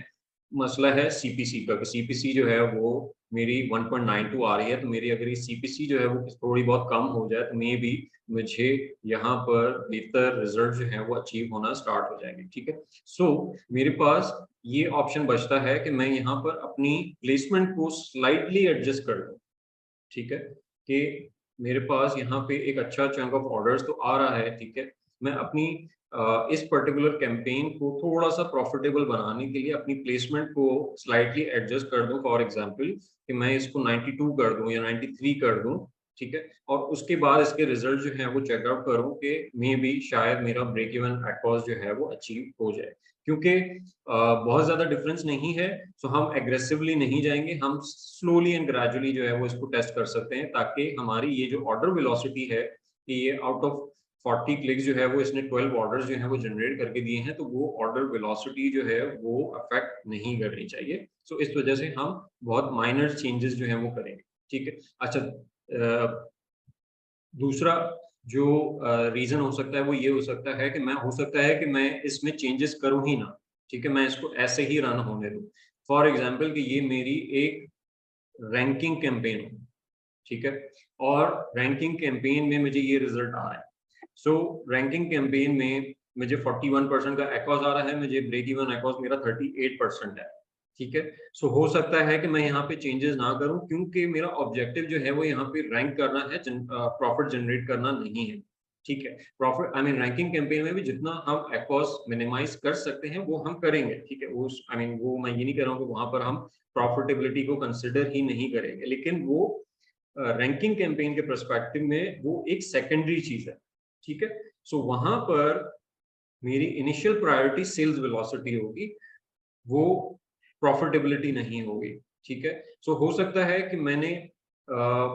मसला है सीपीसी का। सीपीसी जो है वो मेरी 1.92 आ रही है, तो मेरी अगर ये सीपीसी जो है वो थोड़ी बहुत कम हो जाए तो मे भी मुझे यहाँ पर बेहतर रिजल्ट जो है वो अचीव होना स्टार्ट हो जाएंगे, ठीक है। सो मेरे पास ये ऑप्शन बचता है कि मैं यहाँ पर अपनी प्लेसमेंट को स्लाइटली एडजस्ट कर दूँ, ठीक है, कि मेरे पास यहाँ पे एक अच्छा चंक ऑफ ऑर्डर्स तो आ रहा है, ठीक है। मैं अपनी इस पर्टिकुलर कैंपेन को थोड़ा सा प्रॉफिटेबल बनाने के लिए अपनी प्लेसमेंट को स्लाइटली एडजस्ट कर दूं। फॉर एग्जांपल कि मैं इसको 92 कर दूं या 93 कर दूं, ठीक है, और उसके बाद इसके रिजल्ट जो है वो चेकआउट करूं कि मे बी शायद मेरा ब्रेक इवन एक्ॉस जो है वो अचीव हो जाए। क्योंकि बहुत ज्यादा डिफरेंस नहीं है, सो हम एग्रेसिवली नहीं जाएंगे, हम स्लोली एंड ग्रेजुअली जो है वो इसको टेस्ट कर सकते हैं, ताकि हमारी ये जो ऑर्डर वेलोसिटी है कि ये आउट ऑफ 40 क्लिक्स जो है वो इसने 12 ऑर्डर्स जो है वो जनरेट करके दिए हैं, तो वो ऑर्डर वेलोसिटी जो है वो अफेक्ट नहीं करनी चाहिए। सो इस वजह से हम बहुत माइनर चेंजेस जो है वो करेंगे, ठीक है। अच्छा, दूसरा जो रीजन हो सकता है वो ये हो सकता है कि मैं हो सकता है कि मैं इसमें चेंजेस करूं ही ना, ठीक है, मैं इसको ऐसे ही रन होने दूं। फॉर एग्जांपल कि ये मेरी एक रैंकिंग कैंपेन हो, ठीक है, और रैंकिंग कैंपेन में मुझे ये रिजल्ट आ रहा है। सो रैंकिंग कैंपेन में मुझे 41% का एक्ॉस आ रहा है, मुझे ब्रेक इवन एक्ॉस मेरा 38% है, ठीक है। सो हो सकता है कि मैं यहाँ पे चेंजेस ना करूं, क्योंकि मेरा ऑब्जेक्टिव जो है वो यहाँ पे रैंक करना है, प्रॉफिट जनरेट करना नहीं है, ठीक है। Profit I mean ranking campaign में भी जितना हम एक्ॉस मिनिमाइज कर सकते हैं वो हम करेंगे, ठीक है। उस आई मीन वो मैं ये नहीं कह रहा हूँ कि वहां पर हम प्रॉफिटेबिलिटी को कंसिडर ही नहीं करेंगे, लेकिन वो रैंकिंग कैंपेन के पर्सपेक्टिव में वो एक सेकेंडरी चीज है, ठीक है। सो वहां पर मेरी इनिशियल प्रायोरिटी सेल्स वेलोसिटी होगी, वो प्रॉफिटेबिलिटी नहीं होगी, ठीक है। सो हो सकता है कि मैंने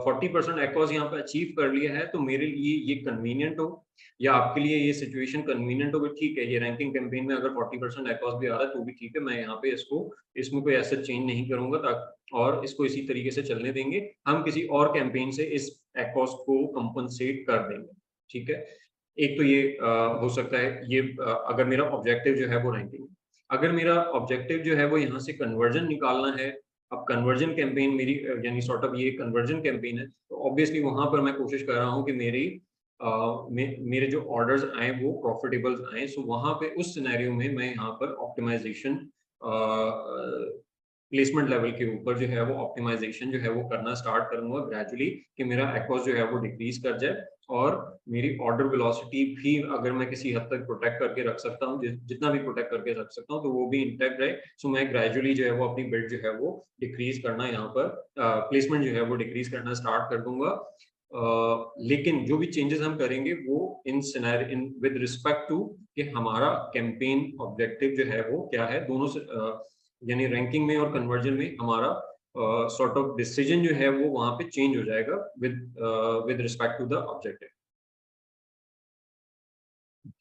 40% एक्ॉस यहाँ पे अचीव कर लिया है, तो मेरे लिए ये कन्वीनियंट हो, या आपके लिए ये सिचुएशन कन्वीनियंट हो, ठीक है, ये रैंकिंग कैंपेन में अगर 40% एक्ॉस भी आ रहा है तो भी ठीक है, मैं यहाँ पे इसको इसमें कोई ऐसा चेंज नहीं करूंगा, ताकि और इसको इसी तरीके से चलने देंगे, हम किसी और कैंपेन से इस एक्ॉस को कंपनसेट कर देंगे, ठीक है। एक तो ये हो सकता है ये अगर मेरा ऑब्जेक्टिव जो है वो रैंकिंग, अगर मेरा ऑब्जेक्टिव जो है वो यहाँ से कन्वर्जन निकालना है, अब कन्वर्जन कैंपेन मेरी यानी सॉर्ट ऑफ ये कन्वर्जन कैंपेन है, तो ऑब्वियसली वहां पर मैं कोशिश कर रहा हूँ कि मेरे जो ऑर्डर्स आए वो प्रॉफिटेबल आए। सो वहां पे उस सिनेरियो में मैं यहाँ पर ऑप्टिमाइजेशन प्लेसमेंट लेवल के ऊपर जो है वो ऑप्टिमाइजेशन जो है वो करना स्टार्ट करूंगा ग्रेजुअली, कि मेरा एक्ॉस जो है वो डिक्रीज कर जाए, और मेरी ऑर्डर वेलोसिटी भी अगर मैं किसी हद तक प्रोटेक्ट करके रख सकता हूँ, जितना भी प्रोटेक्ट करके रख सकता हूँ, तो वो भी इंटैक्ट रहे। सो मैं ग्रेजुअली जो है वो अपनी बिल्ड जो है वो डिक्रीज करना, यहाँ पर प्लेसमेंट जो है वो डिक्रीज करना स्टार्ट कर दूंगा। लेकिन जो भी चेंजेस हम करेंगे वो इन विद रिस्पेक्ट टू कि हमारा कैंपेन ऑब्जेक्टिव जो है वो क्या है, दोनों से यानी रैंकिंग में और कन्वर्जन में हमारा सॉर्ट ऑफ डिसीजन जो है वो वहां पे चेंज हो जाएगा with respect to the objective.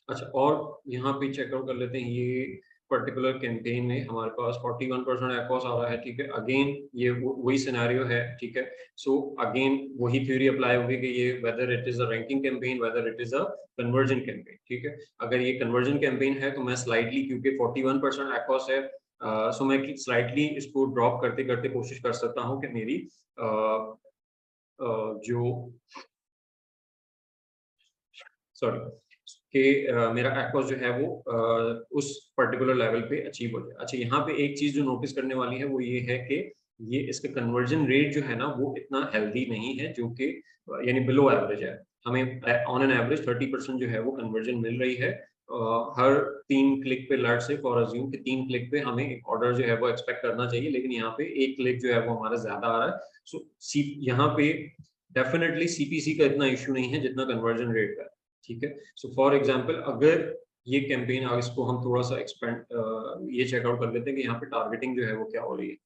अच्छा, और यहाँ पे चेकआउट कर लेते हैं, ये पर्टिकुलर कैंपेन में हमारे पास 41% एक्ॉस आ रहा है, ठीक है। अगेन ये वही सिनेरियो है, ठीक है। सो अगेन वही थ्योरी अप्लाई होगी कि ये whether it is a ranking campaign, whether it is a conversion campaign, ठीक है। अगर ये कन्वर्जन कैंपेन है तो मैं स्लाइटली, क्योंकि 41% एक्ॉस है, सो मैं स्लाइटली इसको ड्रॉप करते करते कोशिश कर सकता हूँ कि मेरी जो सॉरी कि मेरा एक्ॉस जो है वो उस पर्टिकुलर लेवल पे अचीव हो जाए। अच्छा, यहाँ पे एक चीज जो नोटिस करने वाली है वो ये है कि ये इसका कन्वर्जन रेट जो है ना वो इतना हेल्दी नहीं है, जो कि यानी बिलो एवरेज है। हमें ऑन एन एवरेज 30% जो है वो कन्वर्जन मिल रही है हर 3 क्लिक पे। लेट्स से फॉर अज्यूम कि 3 क्लिक पे हमें एक ऑर्डर जो है वो एक्सपेक्ट करना चाहिए, लेकिन यहाँ पे 1 क्लिक जो है वो हमारा ज्यादा आ रहा है। सो यहाँ पे डेफिनेटली सीपीसी का इतना इशू नहीं है जितना कन्वर्जन रेट का है, ठीक है। सो फॉर एग्जांपल अगर ये कैंपेन, इसको हम थोड़ा सा एक्सपेंड ये चेकआउट कर लेते हैं कि यहाँ पे टारगेटिंग जो है वो क्या हो रही है।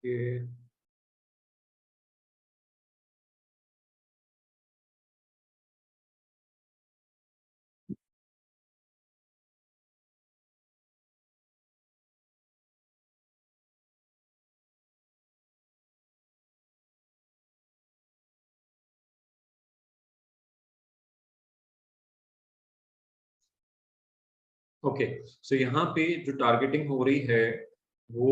कि ओके, सो यहाँ पे जो टारगेटिंग हो रही है वो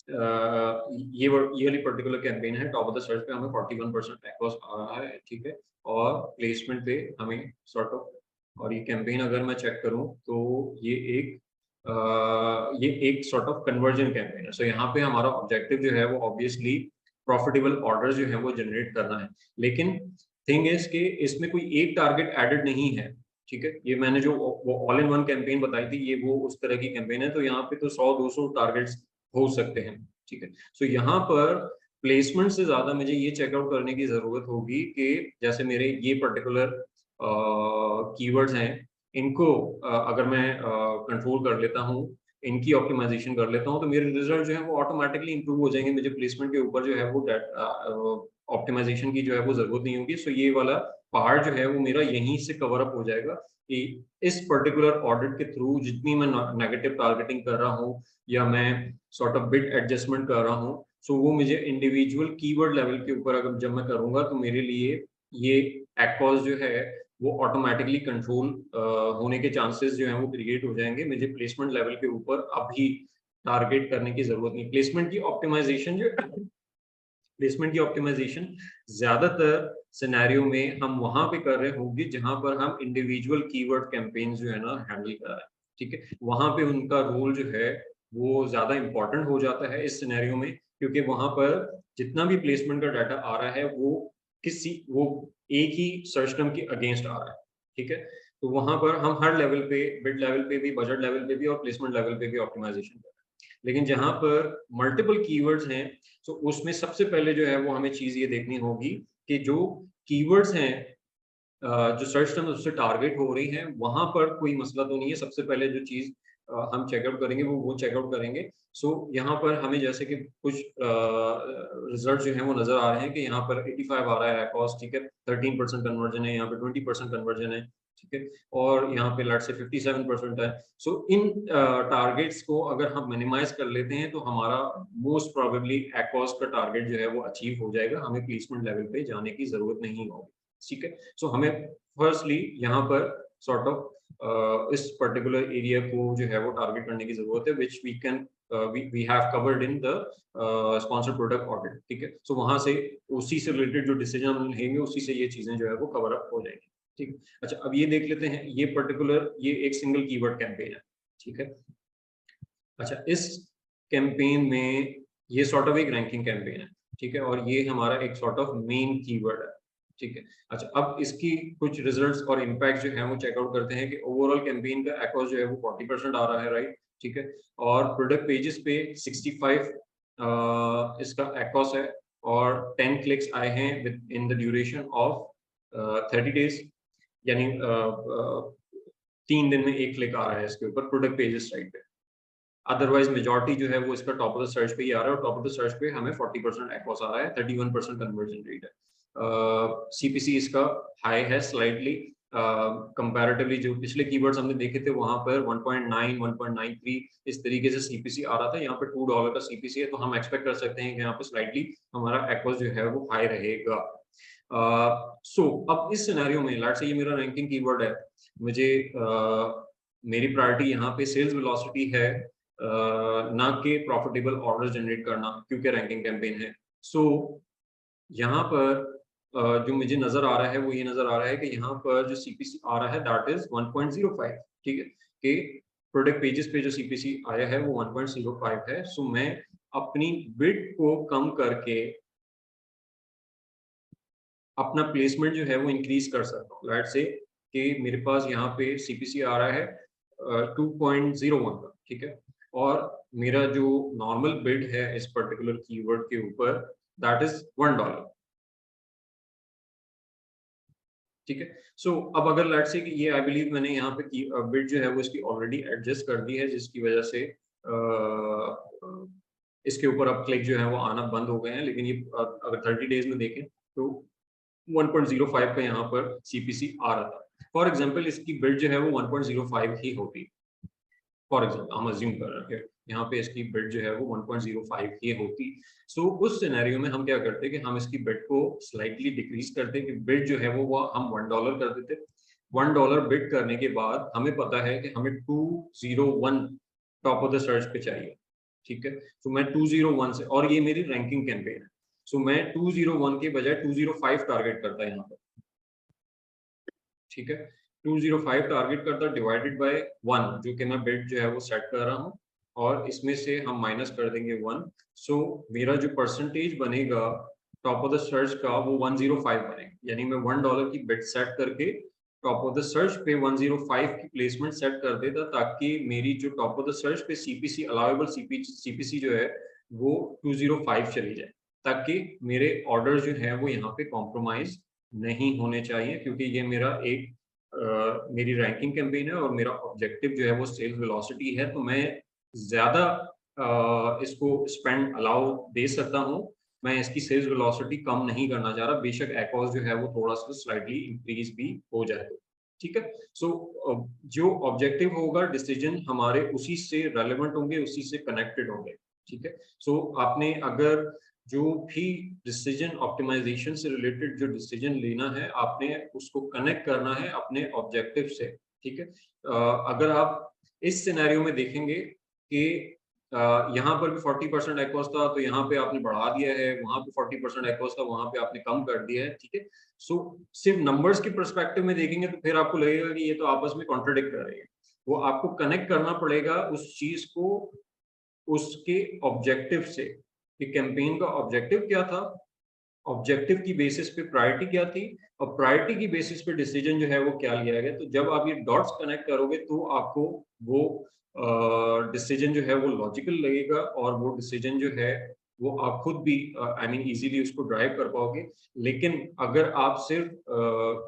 ये वाली पर्टिकुलर कैंपेन है। टॉप ऑफ द सर्च पे हमें 41% एक्ॉस आ रहा है, ठीक है। और प्लेसमेंट पे हमें सॉर्ट ऑफ, और ये कैंपेन अगर मैं चेक करूं तो ये एक सॉर्ट ऑफ कन्वर्जन कैंपेन है। सो यहाँ पे हमारा ऑब्जेक्टिव जो है वो ऑब्वियसली प्रॉफिटेबल ऑर्डर जो है वो जनरेट करना है। लेकिन थिंग इज कि इसमें कोई एक टारगेट एडेड नहीं है, ठीक है। ये मैंने जो वो ऑल इन वन कैंपेन बताई थी, ये वो उस तरह की कैंपेन है। तो यहाँ पे तो 100-200 टारगेट्स हो सकते हैं, ठीक है। सो यहाँ पर प्लेसमेंट से ज्यादा मुझे ये चेकआउट करने की जरूरत होगी कि जैसे मेरे ये पर्टिकुलर कीवर्ड्स हैं, इनको अगर मैं कंट्रोल कर लेता हूँ, इनकी ऑप्टिमाइजेशन कर लेता हूँ, तो मेरे रिजल्ट जो है वो ऑटोमेटिकली इंप्रूव हो जाएंगे। मुझे प्लेसमेंट के ऊपर जो है वो ऑप्टिमाइजेशन की जो है वो जरूरत नहीं होगी। सो ये वाला पार्ट जो है वो मेरा यहीं से कवर अप हो जाएगा कि इस पर्टिकुलर ऑडिट के थ्रू जितनी मैं नेगेटिव टारगेटिंग कर रहा हूँ या मैं सॉर्ट ऑफ बिट एडजस्टमेंट कर रहा हूँ, सो वो मुझे इंडिविजुअल कीवर्ड लेवल के ऊपर अगर जब मैं करूंगा तो मेरे लिए ये एक्ॉस जो है वो ऑटोमेटिकली कंट्रोल होने के चांसेस जो हैं वो क्रिएट हो जाएंगे। मुझे प्लेसमेंट लेवल के ऊपर अभी टारगेट करने की जरूरत नहीं। प्लेसमेंट की ऑप्टिमाइजेशन ज्यादातर सिनेरियो में हम वहां पे कर रहे होंगे जहां पर हम इंडिविजुअल कीवर्ड कैंपेन जो है ना हैंडल कर रहे हैं, ठीक है। वहां पे उनका रोल जो है वो ज्यादा इंपॉर्टेंट हो जाता है इस सिनेरियो में, क्योंकि वहां पर जितना भी प्लेसमेंट का डाटा आ रहा है वो एक ही सर्च टर्म के अगेंस्ट आ रहा है, ठीक है। तो वहां पर हम हर लेवल पे, बिड लेवल पे भी, बजट लेवल पे भी और प्लेसमेंट लेवल पे भी ऑप्टिमाइजेशन कर रहे हैं। लेकिन जहां पर मल्टीपल कीवर्ड्स हैं, तो उसमें सबसे पहले जो है वो हमें चीज ये देखनी होगी कि जो कीवर्ड्स हैं जो सर्च टर्म उससे टारगेट हो रही हैं, वहां पर कोई मसला तो नहीं है। सबसे पहले जो चीज हम चेकआउट करेंगे वो चेकआउट करेंगे। सो यहाँ पर हमें जैसे कि कुछ रिजल्ट जो हैं वो नजर आ रहे हैं कि यहाँ पर 85 आ रहा है कॉस्ट, ठीक है। 13% कन्वर्जन है, यहाँ पे 20% कन्वर्जन है, ठीक है। और यहाँ पे लेट से 57% है। सो इन टारगेट्स को अगर हम मिनिमाइज कर लेते हैं तो हमारा मोस्ट प्रोबेबली एक्ॉस का टारगेट जो है वो अचीव हो जाएगा, हमें प्लेसमेंट लेवल पे जाने की जरूरत नहीं होगी, ठीक है। सो हमें फर्स्टली यहाँ पर सॉर्ट ऑफ इस पर्टिकुलर एरिया को जो है वो टारगेट करने की जरूरत है, which we can we have covered in the sponsored product audit, ठीक है। सो वहां से उसी से रिलेटेड जो डिसीजन हम लेंगे उसी से ये चीजें जो है वो कवर अप हो जाएंगी, ठीक है। अच्छा, अब ये देख लेते हैं, ये पर्टिकुलर ये एक सिंगल कीवर्ड कैंपेन है, ठीक है। अच्छा, इस कैंपेन में ये सॉर्ट ऑफ एक रैंकिंग कैंपेन है, ठीक है। और ये हमारा एक सॉर्ट ऑफ मेन कीवर्ड है, ठीक है। अच्छा, अब इसकी कुछ रिजल्ट्स और इम्पैक्ट जो है वो चेकआउट करते हैं कि ओवरऑल कैंपेन का एक्ॉस जो है वो 40% आ रहा है, राइट, ठीक है। और प्रोडक्ट पेजेस पे 65 इसका एक्ॉस है और 10 क्लिक्स आए हैं with in the duration of 30 days, यानी 3 दिन में 1 क्लिक आ रहा है इसके ऊपर प्रोडक्ट पेजेस साइट पे। अदरवाइज मेजॉरिटी जो है वो इसका टॉप ऑफ द सर्च पे ही आ रहा है, और टॉप ऑफ द सर्च पे हमें 40% एक्वॉस आ रहा है, 31% कन्वर्जन रेट है। सीपीसी इसका हाई है स्लाइटली, कंपैरेटिवली जो पिछले कीवर्ड्स हमने देखे थे वहां पर 1.9 1.93 इस तरीके से सीपीसी आ रहा था, यहाँ पे $2 का सीपीसी है, तो हम एक्सपेक्ट कर सकते हैं कि यहाँ पे स्लाइटली हमारा एक्वॉस जो है वो हाई रहेगा। सो अब इस सिनेरियो में लेट्स से ये मेरा रैंकिंग कीवर्ड है, मुझे मेरी प्रायोरिटी यहाँ पे सेल्स वेलोसिटी है, ना कि प्रॉफिटेबल ऑर्डर जनरेट करना, क्योंकि रैंकिंग कैंपेन है। सो यहाँ पर जो मुझे नजर आ रहा है वो ये नजर आ रहा है कि यहाँ पर जो सीपीसी आ रहा है दैट इज 1.05, ठीक है, कि प्रोडक्ट पेजेस पे जो सीपीसी आया है वो 1.05 है। सो मैं अपनी बिड को कम करके अपना प्लेसमेंट जो है वो इंक्रीज कर सकता हूँ। लेट्स से कि मेरे पास यहाँ पे सीपीसी आ रहा है 2.01 का, ठीक है, और मेरा जो नॉर्मल बिड है इस पर्टिकुलर कीवर्ड के ऊपर दैट इज $1, ठीक है। सो अब अगर लेट्स से कि ये आई बिलीव मैंने यहाँ पे बिड जो है वो इसकी ऑलरेडी एडजस्ट कर दी है, जिसकी वजह से इसके ऊपर अब क्लिक जो है वो आना बंद हो गए हैं, लेकिन ये अगर 30 डेज में देखें तो 1.05 का यहाँ पर सीपीसी आ रहा था। फॉर एग्जाम्पल इसकी बिड जो है वो 1.05 ही होती, फॉर एग्जाम्पल हम अज्यूम कर रहे हैं यहाँ पे इसकी बिड जो है वो 1.05 ही होती। सो उस सिनेरियो में हम क्या करते कि हम इसकी बिड को स्लाइटली डिक्रीज करते कि बिड जो है वो हम $1 कर देते। $1 बिड करने के बाद हमें पता है कि हमें 201 टॉप ऑफ द सर्च पे चाहिए, ठीक है। तो मैं 201 से, और ये मेरी रैंकिंग कैंपेन है, सो मैं 201 के बजाय 205 टारगेट करता है यहाँ पर, ठीक है। 205 टारगेट करता डिवाइडेड बाय 1, जो कि मैं बिड जो है वो सेट कर रहा हूँ, और इसमें से हम माइनस कर देंगे 1। सो मेरा जो परसेंटेज बनेगा टॉप ऑफ द सर्च का वो 105 बनेगा, यानी मैं $1 की बिड सेट करके टॉप ऑफ द सर्च पे 105 की प्लेसमेंट सेट कर देता, ताकि मेरी जो टॉप ऑफ द सर्च पे सीपीसी अलाउेबल सीपीसी जो है वो 205 चली जाए, ताकि मेरे ऑर्डर जो है वो यहाँ पे कॉम्प्रोमाइज नहीं होने चाहिए, क्योंकि ये मेरा एक मेरी रैंकिंग कैंपेन है और मेरा ऑब्जेक्टिव जो है वो सेल्स वेलोसिटी है। तो मैं ज्यादा इसको स्पेंड अलाउ दे सकता हूँ, मैं इसकी सेल्स वेलोसिटी कम नहीं करना चाह रहा, बेशक एक्वॉस जो है वो थोड़ा सा स्लाइटली इंक्रीज भी हो जाए, ठीक है। सो जो ऑब्जेक्टिव होगा डिसीजन हमारे उसी से रेलेवेंट होंगे, उसी से कनेक्टेड होंगे, ठीक है। सो आपने अगर जो भी डिसीजन ऑप्टिमाइजेशन से रिलेटेड जो डिसीजन लेना है, आपने उसको कनेक्ट करना है अपने ऑब्जेक्टिव से, ठीक है। अगर आप इस सिनेरियो में देखेंगे कि यहाँ पर भी 40% एक्वॉस था, तो यहाँ पे आपने बढ़ा दिया है, वहां पे 40% एक्वॉस था, वहां पे आपने कम कर दिया है, ठीक है। सो सिर्फ नंबर्स के परस्पेक्टिव में देखेंगे तो फिर आपको लगेगा कि ये तो आपस में कॉन्ट्रडिक्ट कर रही है। वो आपको कनेक्ट करना पड़ेगा उस चीज को उसके ऑब्जेक्टिव से, कि कैंपेन का ऑब्जेक्टिव क्या था, ऑब्जेक्टिव की बेसिस पे प्रायोरिटी क्या थी, और प्रायोरिटी की बेसिस पे डिसीजन जो है वो क्या लिया गया। तो जब आप ये डॉट्स कनेक्ट करोगे तो आपको वो डिसीजन जो है वो लॉजिकल लगेगा, और वो डिसीजन जो है वो आप खुद भी आई मीन इजीली उसको ड्राइव कर पाओगे। लेकिन अगर आप सिर्फ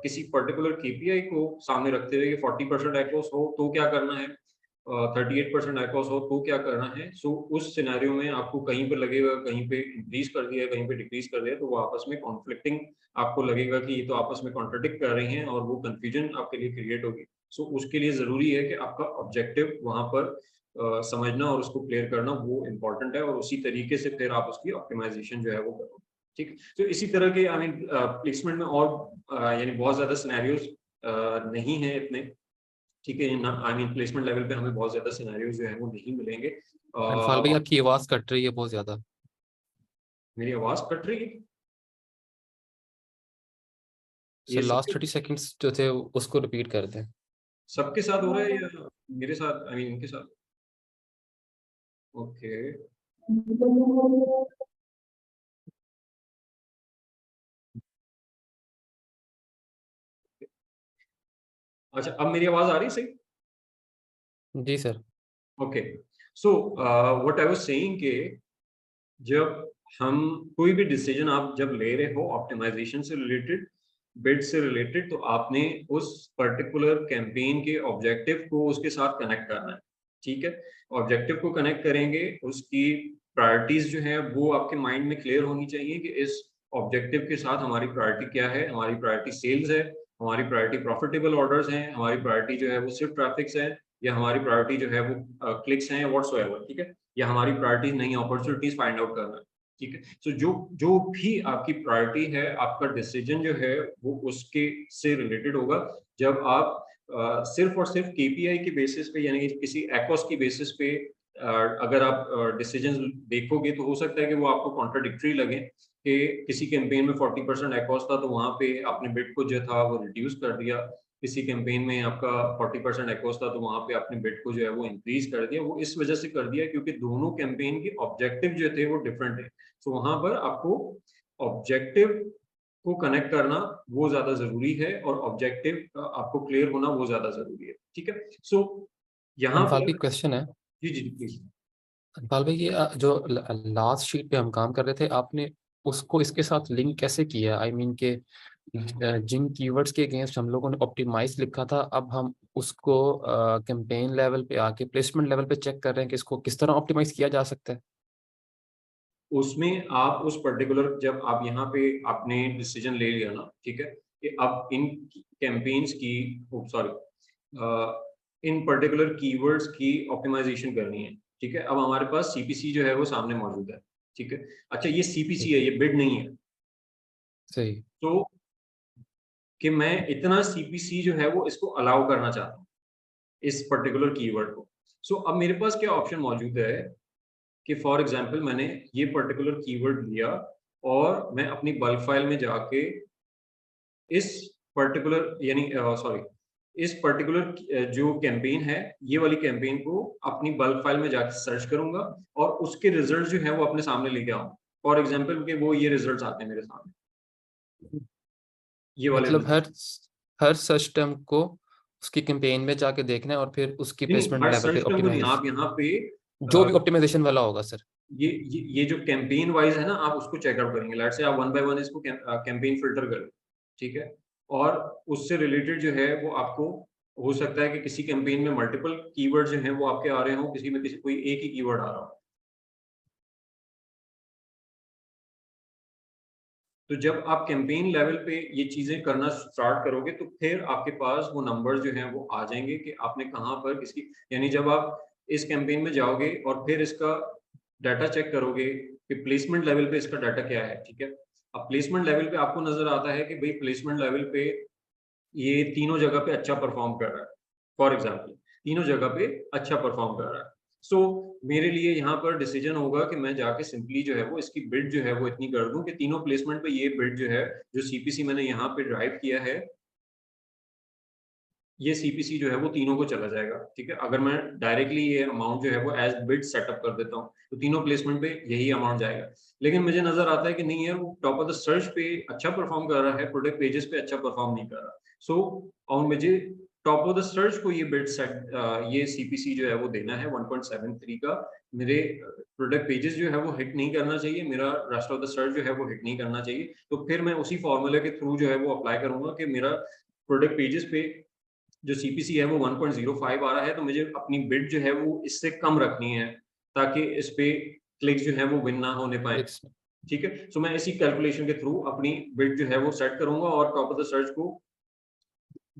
किसी पर्टिकुलर केपीआई को सामने रखते हुए 40% एक्वॉस हो तो क्या करना है, 38% एक्वॉस हो तो क्या करना है, सो उस सिनेरियो में आपको कहीं पर लगेगा कहीं पे इंक्रीज कर दिया, कहीं पे डिक्रीज कर दिया, तो वो आपस में कॉन्फ्लिक्टिंग आपको लगेगा कि ये तो आपस में कॉन्ट्रडिक्ट कर रही हैं, और वो कंफ्यूजन आपके लिए क्रिएट होगी। सो उसके लिए जरूरी है कि आपका ऑब्जेक्टिव वहां पर समझना और उसको क्लियर करना वो इम्पोर्टेंट है, और उसी तरीके से फिर आप उसकी ऑप्टिमाइजेशन जो है वो करो, ठीक। तो इसी तरह के आई मीन प्लेसमेंट में और यानी बहुत ज्यादा सिनेरियोज नहीं है इतने, ठीक है। आई मीन प्लेसमेंट लेवल पे हमें बहुत ज्यादा सिनेरियोज जो है वो नहीं मिलेंगे। इरफान भाई आपकी आवाज कट रही है बहुत ज्यादा। मेरी आवाज कट रही है? सर लास्ट 30 सेकंड्स जो थे उसको रिपीट कर दें। सबके साथ हो रहा है या मेरे साथ, आई मीन इनके साथ? ओके अच्छा, अब मेरी आवाज आ रही सही? जी sir. Okay, so what I was saying के जब हम कोई भी डिसीजन आप जब ले रहे हो ऑप्टिमाइजेशन से रिलेटेड, बिड से रिलेटेड, तो आपने उस पर्टिकुलर कैंपेन के ऑब्जेक्टिव को उसके साथ कनेक्ट करना है, ठीक है। ऑब्जेक्टिव को कनेक्ट करेंगे, उसकी प्रायोरिटीज जो है वो आपके माइंड में क्लियर होनी चाहिए कि इस ऑब्जेक्टिव के साथ हमारी प्रायोरिटी क्या है। हमारी प्रायोरिटी सेल्स है, हमारी प्रायोरिटी प्रॉफिटेबल ऑर्डर्स हैं, हमारी प्रायोरिटी जो है वो सिर्फ ट्रैफिक्स है, या हमारी प्रायोरिटी जो है वो क्लिक्स हैं, व्हाट्सोएवर, ठीक है, या हमारी प्रायोरिटी नई अपॉर्चुनिटीज फाइंड आउट करना है, ठीक है। तो जो जो भी आपकी प्रायोरिटी है, आपका डिसीजन जो है वो उसके से रिलेटेड होगा। जब आप सिर्फ और सिर्फ केपीआई के बेसिस पे, यानी कि किसी एक्स की बेसिस पे अगर आप डिसीजन देखोगे, तो हो सकता है कि वो आपको कॉन्ट्राडिक्टरी लगे कि किसी कैंपेन में 40% एक्स था, तो वहां पे आपने बिड को जो था वो रिड्यूस कर दिया। किसी कैंपेन में आपका 40% एक्स था, तो वहां पे आपने बिड को जो है वो इंक्रीज कर दिया। वो इस वजह से कर दिया क्योंकि दोनों कैंपेन के ऑब्जेक्टिव जो थे वो डिफरेंट है। तो वहां पर आपको ऑब्जेक्टिव को कनेक्ट करना वो ज्यादा जरूरी है, और ऑब्जेक्टिव आपको क्लियर होना वो ज्यादा जरूरी है, ठीक है। सो यहाँ अनफाल पर भी क्वेश्चन है। जी जी प्लीज। अनफाल भाई, ये जो लास्ट शीट पे हम काम कर रहे थे, आपने उसको इसके साथ लिंक कैसे किया? आई मीन के जिन कीवर्ड्स के अगेंस्ट हम लोगों ने ऑप्टिमाइज लिखा था, अब हम उसको कैंपेन लेवल पे आके प्लेसमेंट लेवल पे चेक कर रहे हैं कि इसको किस तरह ऑप्टिमाइज किया जा सकता है। उसमें आप उस पर्टिकुलर, जब आप यहाँ पे आपने डिसीजन ले लिया ना, ठीक है, कि अब इन कैंपेन्स की, सॉरी, इन पर्टिकुलर कीवर्ड्स की ऑप्टिमाइजेशन करनी है, ठीक है। अब हमारे पास सीपीसी जो है वो सामने मौजूद है, ठीक है। अच्छा, ये सीपीसी है, ये बिड नहीं है। सही। तो कि मैं इतना सीपीसी जो है वो इसको अलाउ करना चाहता हूँ, इस पर्टिकुलर कीवर्ड को। सो अब मेरे पास क्या ऑप्शन मौजूद है कि फॉर एग्जांपल मैंने ये पर्टिकुलर कीवर्ड लिया, और मैं अपनी बल्क फाइल में जाके इस पर्टिकुलर, यानी सॉरी, इस पर्टिकुलर जो कैंपेन है, ये वाली कैंपेन को अपनी बल्क फाइल में जाके सर्च करूंगा, और उसके रिजल्ट जो है वो अपने सामने लेके आऊंगा। फॉर एग्जांपल के वो ये रिजल्ट्स आते हैं मेरे सामने, ये वाले मतलब रिजल्ट। हर सर्च टर्म को उसकी कैंपेन में जाके देखना है और फिर उसकी नहीं नहीं, प्लेसमेंट हर लेवल पे सर्च टर्म को नहीं, ऑप्टिमाइज, आप यहाँ पे जो भी ऑप्टिमाइजेशन वाला होगा सर। ये जो कैंपेन वाइज है ना, आप उसको चेकआउट करेंगे। लेट्स से आप वन बाय वन इसको कैंपेन फिल्टर करें, ठीक है। और उससे रिलेटेड जो है वो आपको हो सकता है कि किसी कैंपेन में मल्टीपल कीवर्ड जो हैं वो आपके आ रहे हो, किसी में किसी कोई एक ही कीवर्ड आ रहा हो। तो जब आप कैंपेन लेवल पे ये चीजें करना स्टार्ट करोगे, तो फिर आपके पास वो नंबर जो हैं वो आ जाएंगे कि आपने कहाँ पर किसकी, यानी जब आप इस कैंपेन में जाओगे और फिर इसका डाटा चेक करोगे कि प्लेसमेंट लेवल पे इसका डाटा क्या है, ठीक है। अब प्लेसमेंट लेवल पे आपको नजर आता है कि भाई प्लेसमेंट लेवल पे ये तीनों जगह पे अच्छा परफॉर्म कर रहा है, फॉर एग्जाम्पल तीनों जगह पे अच्छा परफॉर्म कर रहा है। सो मेरे लिए यहाँ पर डिसीजन होगा कि मैं जाके सिंपली जो है वो इसकी बिड जो है वो इतनी कर दूं कि तीनों प्लेसमेंट पे ये बिड जो है, जो सीपीसी मैंने यहाँ पे ड्राइव किया है, ये सीपीसी जो है वो तीनों को चला जाएगा, ठीक है। अगर मैं डायरेक्टली ये अमाउंट जो है वो एज बिड सेटअप कर देता हूँ, तो तीनों प्लेसमेंट पे यही अमाउंट जाएगा। लेकिन मुझे नजर आता है कि नहीं यार, वो टॉप ऑफ द सर्च पे अच्छा परफॉर्म कर रहा है, प्रोडक्ट पेजेस पे अच्छा परफॉर्म नहीं कर रहा। सो और मुझे टॉप ऑफ द सर्च को ये बिड सेट, ये सीपीसी जो है वो देना है 1.73 का। मेरे प्रोडक्ट पेजेस जो है वो हिट नहीं करना चाहिए, मेरा रेस्ट ऑफ द सर्च जो है वो हिट नहीं करना चाहिए। तो फिर मैं उसी फॉर्मूले के थ्रू जो है वो अप्लाई करूंगा कि मेरा प्रोडक्ट पेजेस पे जो सीपीसी है वो 1.05 आ रहा है, तो मुझे अपनी बिड जो है वो इससे कम रखनी है, ताकि इस पे क्लिक जो है वो विन ना होने पाए, ठीक है। सो मैं इसी कैलकुलेशन के थ्रू अपनी बिड जो है वो सेट करूंगा, और टॉप ऑफ द सर्च को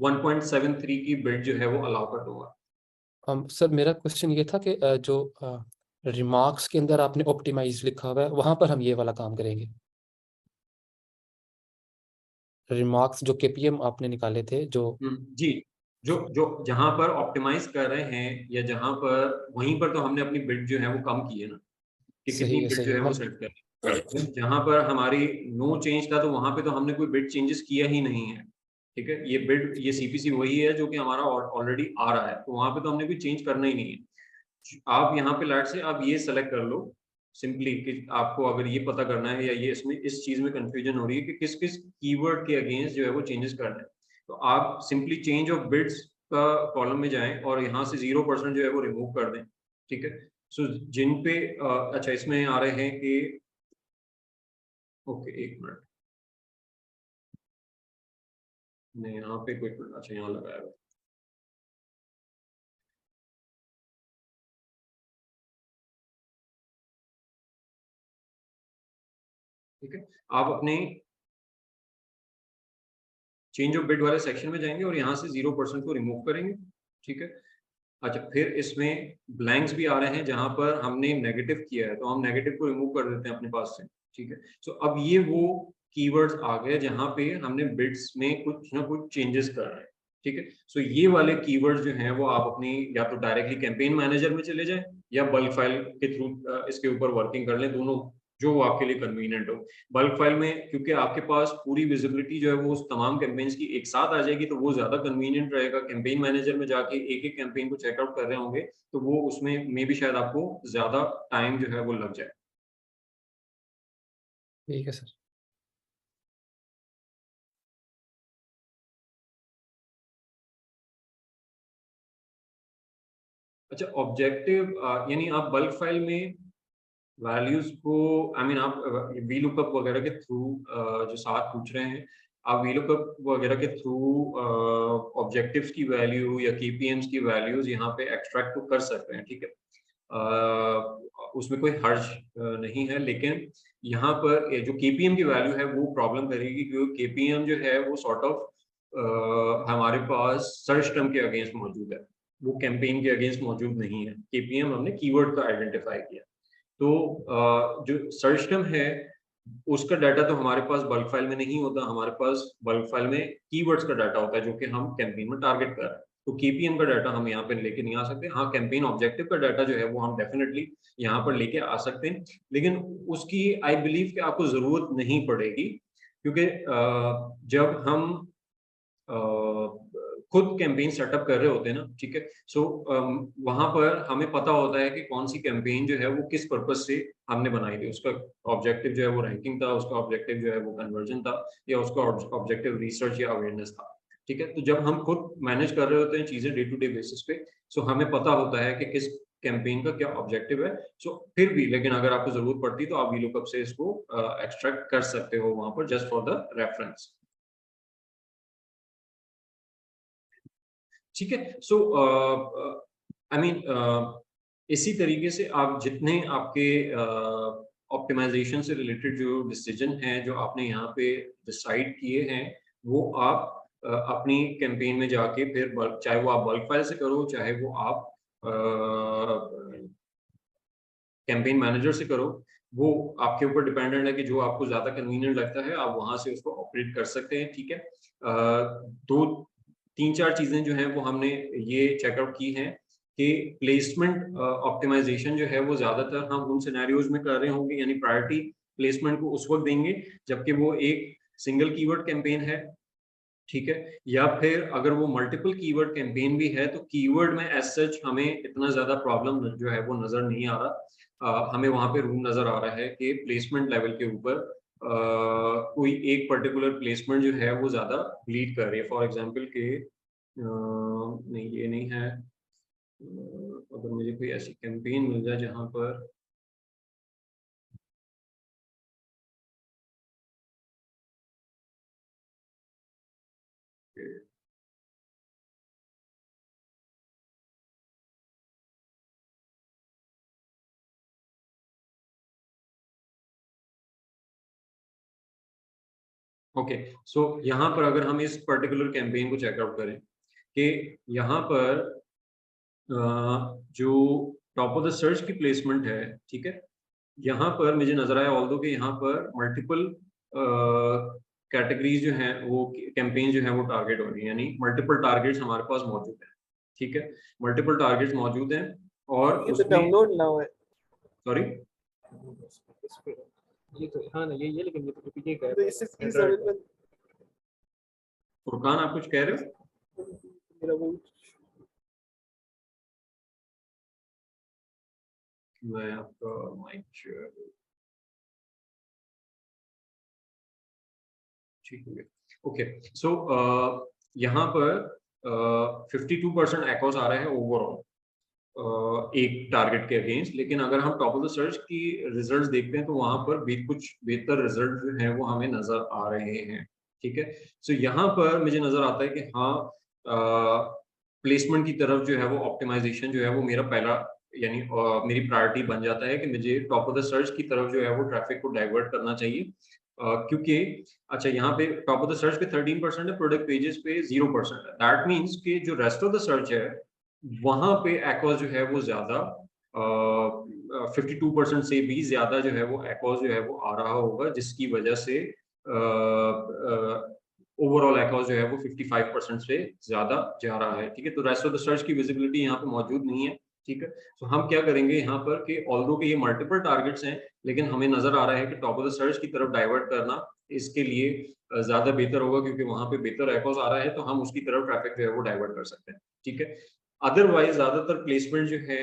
1.73 की बिड जो है वो अलाउ कर दूंगा। सर मेरा क्वेश्चन ये था कि जो रिमार्क्स के अंदर आपने ऑप्टिमाइज लिखा हुआ है, वहां पर हम ये वाला काम करेंगे। रिमार्क्स जो केपीएम आपने निकाले थे, जो जी, जो जो जहां पर ऑप्टिमाइज कर रहे हैं, या जहां पर, वहीं पर तो हमने अपनी बिड जो है वो कम की है ना, कि कितनी बिड सही जो है है वो हम। सेट कर। जहां पर हमारी नो चेंज था, तो वहां पे तो हमने कोई बिड चेंजेस किया ही नहीं है, ठीक है। ये बिड, ये सीपीसी वही है जो कि हमारा ऑलरेडी आ रहा है, तो वहां पे तो हमने कोई चेंज करना ही नहीं है। आप यहाँ पे लाइट से आप ये सेलेक्ट कर लो सिंपली, कि आपको अगर ये पता करना है, या ये इसमें इस चीज में कंफ्यूजन हो रही है कि किस किस कीवर्ड के अगेंस्ट जो है वो चेंजेस करना है, तो आप सिंपली चेंज ऑफ बिड्स का कॉलम में जाएं, और यहाँ से 0% जो है वो रिमूव कर दें, ठीक है। सो जिन पे अच्छा, इसमें आ रहे हैं कि, ओके एक मिनट, नहीं यहाँ पे कोई, अच्छा यहाँ लगाया हुआ। ठीक है, आप अपने चेंज ऑफ बिड वाले सेक्शन में जाएंगे और यहाँ से 0% को रिमूव करेंगे। ठीक है, अच्छा फिर इसमें ब्लैंक्स भी आ रहे हैं जहां पर हमने नेगेटिव किया है, तो हम नेगेटिव को रिमूव कर देते हैं अपने पास से। ठीक है, सो अब ये वो कीवर्ड्स आ गए जहां पे हमने बिड्स में कुछ ना कुछ चेंजेस कर रहे हैं। ठीक है, सो ये वाले कीवर्ड्स जो हैं वो आप अपनी या तो डायरेक्टली कैंपेन मैनेजर में चले जाएं या बल्क फाइल के थ्रू इसके ऊपर वर्किंग कर लें, दोनों जो आपके लिए कन्वीनियंट हो। बल्क फाइल में क्योंकि आपके पास पूरी विजिबिलिटी जो है वो उस तमाम कैंपेन्स की एक साथ आ जाएगी, तो वो ज्यादा कन्वीनियंट रहेगा। कैंपेन मैनेजर में जाके एक एक कैंपेन को चेकआउट कर रहे होंगे तो वो उसमें भी शायद आपको ज्यादा टाइम जो है वो लग जाए। ठीक है सर। अच्छा, ऑब्जेक्टिव यानी आप बल्क फाइल में वैल्यूज को आप वी लुकअप वगैरह के थ्रू जो साथ पूछ रहे हैं, आप वी लुकअप वगैरह के थ्रू ऑब्जेक्टिव्स की वैल्यू या केपीएम्स की वैल्यूज यहाँ पे एक्सट्रैक्ट तो कर सकते हैं। ठीक है, उसमें कोई हर्ज नहीं है, लेकिन यहाँ पर जो केपीएम की वैल्यू है वो प्रॉब्लम करेगी, क्योंकि केपीएम जो है वो सॉर्ट ऑफ हमारे पास सर्च टर्म के अगेंस्ट मौजूद है, वो कैंपेन के अगेंस्ट मौजूद नहीं है। केपीएम हमने कीवर्ड का आइडेंटिफाई किया, तो जो सर्च टर्म है उसका डाटा तो हमारे पास बल्क फाइल में नहीं होता, हमारे पास बल्क फाइल में कीवर्ड्स का डाटा होता है जो कि हम कैंपेन में टारगेट कर रहे हैं। तो केपीएम का डाटा हम यहाँ पे लेके नहीं आ सकते। हाँ, कैंपेन ऑब्जेक्टिव का डाटा जो है वो हम डेफिनेटली यहाँ पर लेके आ सकते हैं, लेकिन उसकी आई बिलीव कि आपको जरूरत नहीं पड़ेगी, क्योंकि जब हम खुद कैंपेन सेटअप कर रहे होते हैं ना, ठीक है, सो वहां पर हमें पता होता है कि कौन सी कैंपेन जो है वो किस पर्पस से हमने बनाई थी। उसका ऑब्जेक्टिव जो है वो रैंकिंग था, उसका ऑब्जेक्टिव जो है वो कन्वर्जन था, या उसका ऑब्जेक्टिव रिसर्च या अवेयरनेस था। ठीक है, तो जब हम खुद मैनेज कर रहे होते हैं चीजें डे टू डे बेसिस पे, सो हमें पता होता है कि किस कैंपेन का क्या ऑब्जेक्टिव है। सो फिर भी लेकिन अगर आपको जरूरत पड़ती तो आप वीलुकअप से इसको एक्सट्रैक्ट कर सकते हो वहां पर, जस्ट फॉर द रेफरेंस। ठीक है, सो इसी तरीके से आप जितने आपके ऑप्टिमाइजेशन से रिलेटेड जो डिसीजन हैं जो आपने यहाँ पे डिसाइड किए हैं, वो आप अपनी कैंपेन में जाके फिर चाहे वो आप बल्क फाइल से करो, चाहे वो आप कैंपेन मैनेजर से करो, वो आपके ऊपर डिपेंडेंट है कि जो आपको ज्यादा कन्वीनियंट लगता है आप वहां से उसको ऑपरेट कर सकते हैं। ठीक है, दो तीन चार चीजें जो हैं वो हमने ये चेकआउट की हैं कि प्लेसमेंट ऑप्टिमाइजेशन जो है वो ज्यादातर हम उन सिनेरियोज में कर रहे होंगे, यानी प्रायोरिटी प्लेसमेंट को उस वक्त देंगे जबकि वो एक सिंगल कीवर्ड कैंपेन है। ठीक है, या फिर अगर वो मल्टीपल कीवर्ड कैंपेन भी है तो कीवर्ड में एज सच हमें इतना ज्यादा प्रॉब्लम जो है वो नजर नहीं आ रहा। हमें वहां पे रूम नजर आ रहा है कि प्लेसमेंट लेवल के ऊपर कोई एक पर्टिकुलर प्लेसमेंट जो है वो ज्यादा लीड कर रही है। फॉर एग्जांपल के नहीं ये नहीं है, अगर मुझे कोई ऐसी कैंपेन मिल जाए जहां पर ओके, सो यहाँ पर अगर हम इस पर्टिकुलर कैंपेन को चेकआउट करें कि यहाँ पर जो टॉप ऑफ द सर्च की प्लेसमेंट है, ठीक है, यहाँ पर मुझे नजर आया ऑल्दो कि यहाँ पर मल्टीपल कैटेगरीज जो हैं वो कैंपेन जो है वो टारगेट हो रही है, यानी मल्टीपल टारगेट्स हमारे पास मौजूद हैं। ठीक है, मल्टीपल टारगेट्स मौजूद हैं और ये तो डाउनलोड ना हो। सॉरी ये तो हाँ ना ये लेकिन ये तो ये कह रहे हैं फुरकान, आप कुछ कह रहे हो? मेरा वो मैं आपका माइक ठीक है। ओके, सो यहाँ पर 52% एक्ॉस आ रहा है ओवरऑल एक टारगेट के अगेंस्ट, लेकिन अगर हम टॉप ऑफ द सर्च की रिजल्ट्स देखते हैं तो वहां पर भी कुछ बेहतर रिजल्ट जो हैं वो हमें नजर आ रहे हैं। ठीक है। सो यहाँ पर मुझे नजर आता है कि हाँ, प्लेसमेंट की तरफ जो है वो ऑप्टिमाइजेशन जो है वो मेरा पहला यानी मेरी प्रायोरिटी बन जाता है कि मुझे टॉप ऑफ द सर्च की तरफ जो है वो ट्रैफिक को डाइवर्ट करना चाहिए, क्योंकि अच्छा यहाँ पे टॉप ऑफ द सर्च पे 13% है, प्रोडक्ट पेजेस पे 0% है। दैट मीन्स कि जो रेस्ट ऑफ द सर्च है वहां पे एक्वास जो है वो ज्यादा 52% से भी ज्यादा जो है वो एक्वास जो है वो आ रहा होगा, जिसकी वजह से ओवरऑल एक्वास जो है वो 55% से ज्यादा जा रहा है। ठीक है, तो रेस्ट ऑफ द सर्च की विजिबिलिटी यहाँ पे मौजूद नहीं है। ठीक है, तो हम क्या करेंगे यहाँ पर कि ऑल्दो के ये मल्टीपल टारगेट्स हैं, लेकिन हमें नजर आ रहा है कि टॉप ऑफ द सर्च की तरफ डाइवर्ट करना इसके लिए ज्यादा बेहतर होगा, क्योंकि वहां पे बेहतर एक्वास आ रहा है, तो हम उसकी तरफ ट्रैफिक जो है वो डाइवर्ट कर सकते हैं। ठीक है, अदरवाइज ज्यादातर प्लेसमेंट जो है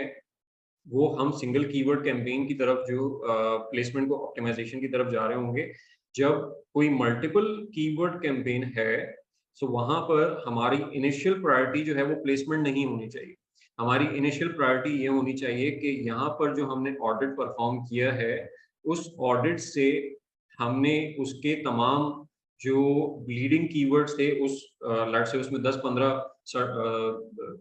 वो हम सिंगल कीवर्ड कैंपेन की तरफ जो प्लेसमेंट को ऑप्टिमाइजेशन की तरफ जा रहे होंगे। जब कोई मल्टीपल कीवर्ड कैंपेन है, सो वहां पर हमारी इनिशियल प्रायोरिटी जो है वो प्लेसमेंट नहीं होनी चाहिए। हमारी इनिशियल प्रायोरिटी ये होनी चाहिए कि यहाँ पर जो हमने ऑडिट परफॉर्म किया है, उस ऑडिट से हमने उसके तमाम जो ब्लीडिंग कीवर्ड्स थे उस लेट्स से उसमें 10-15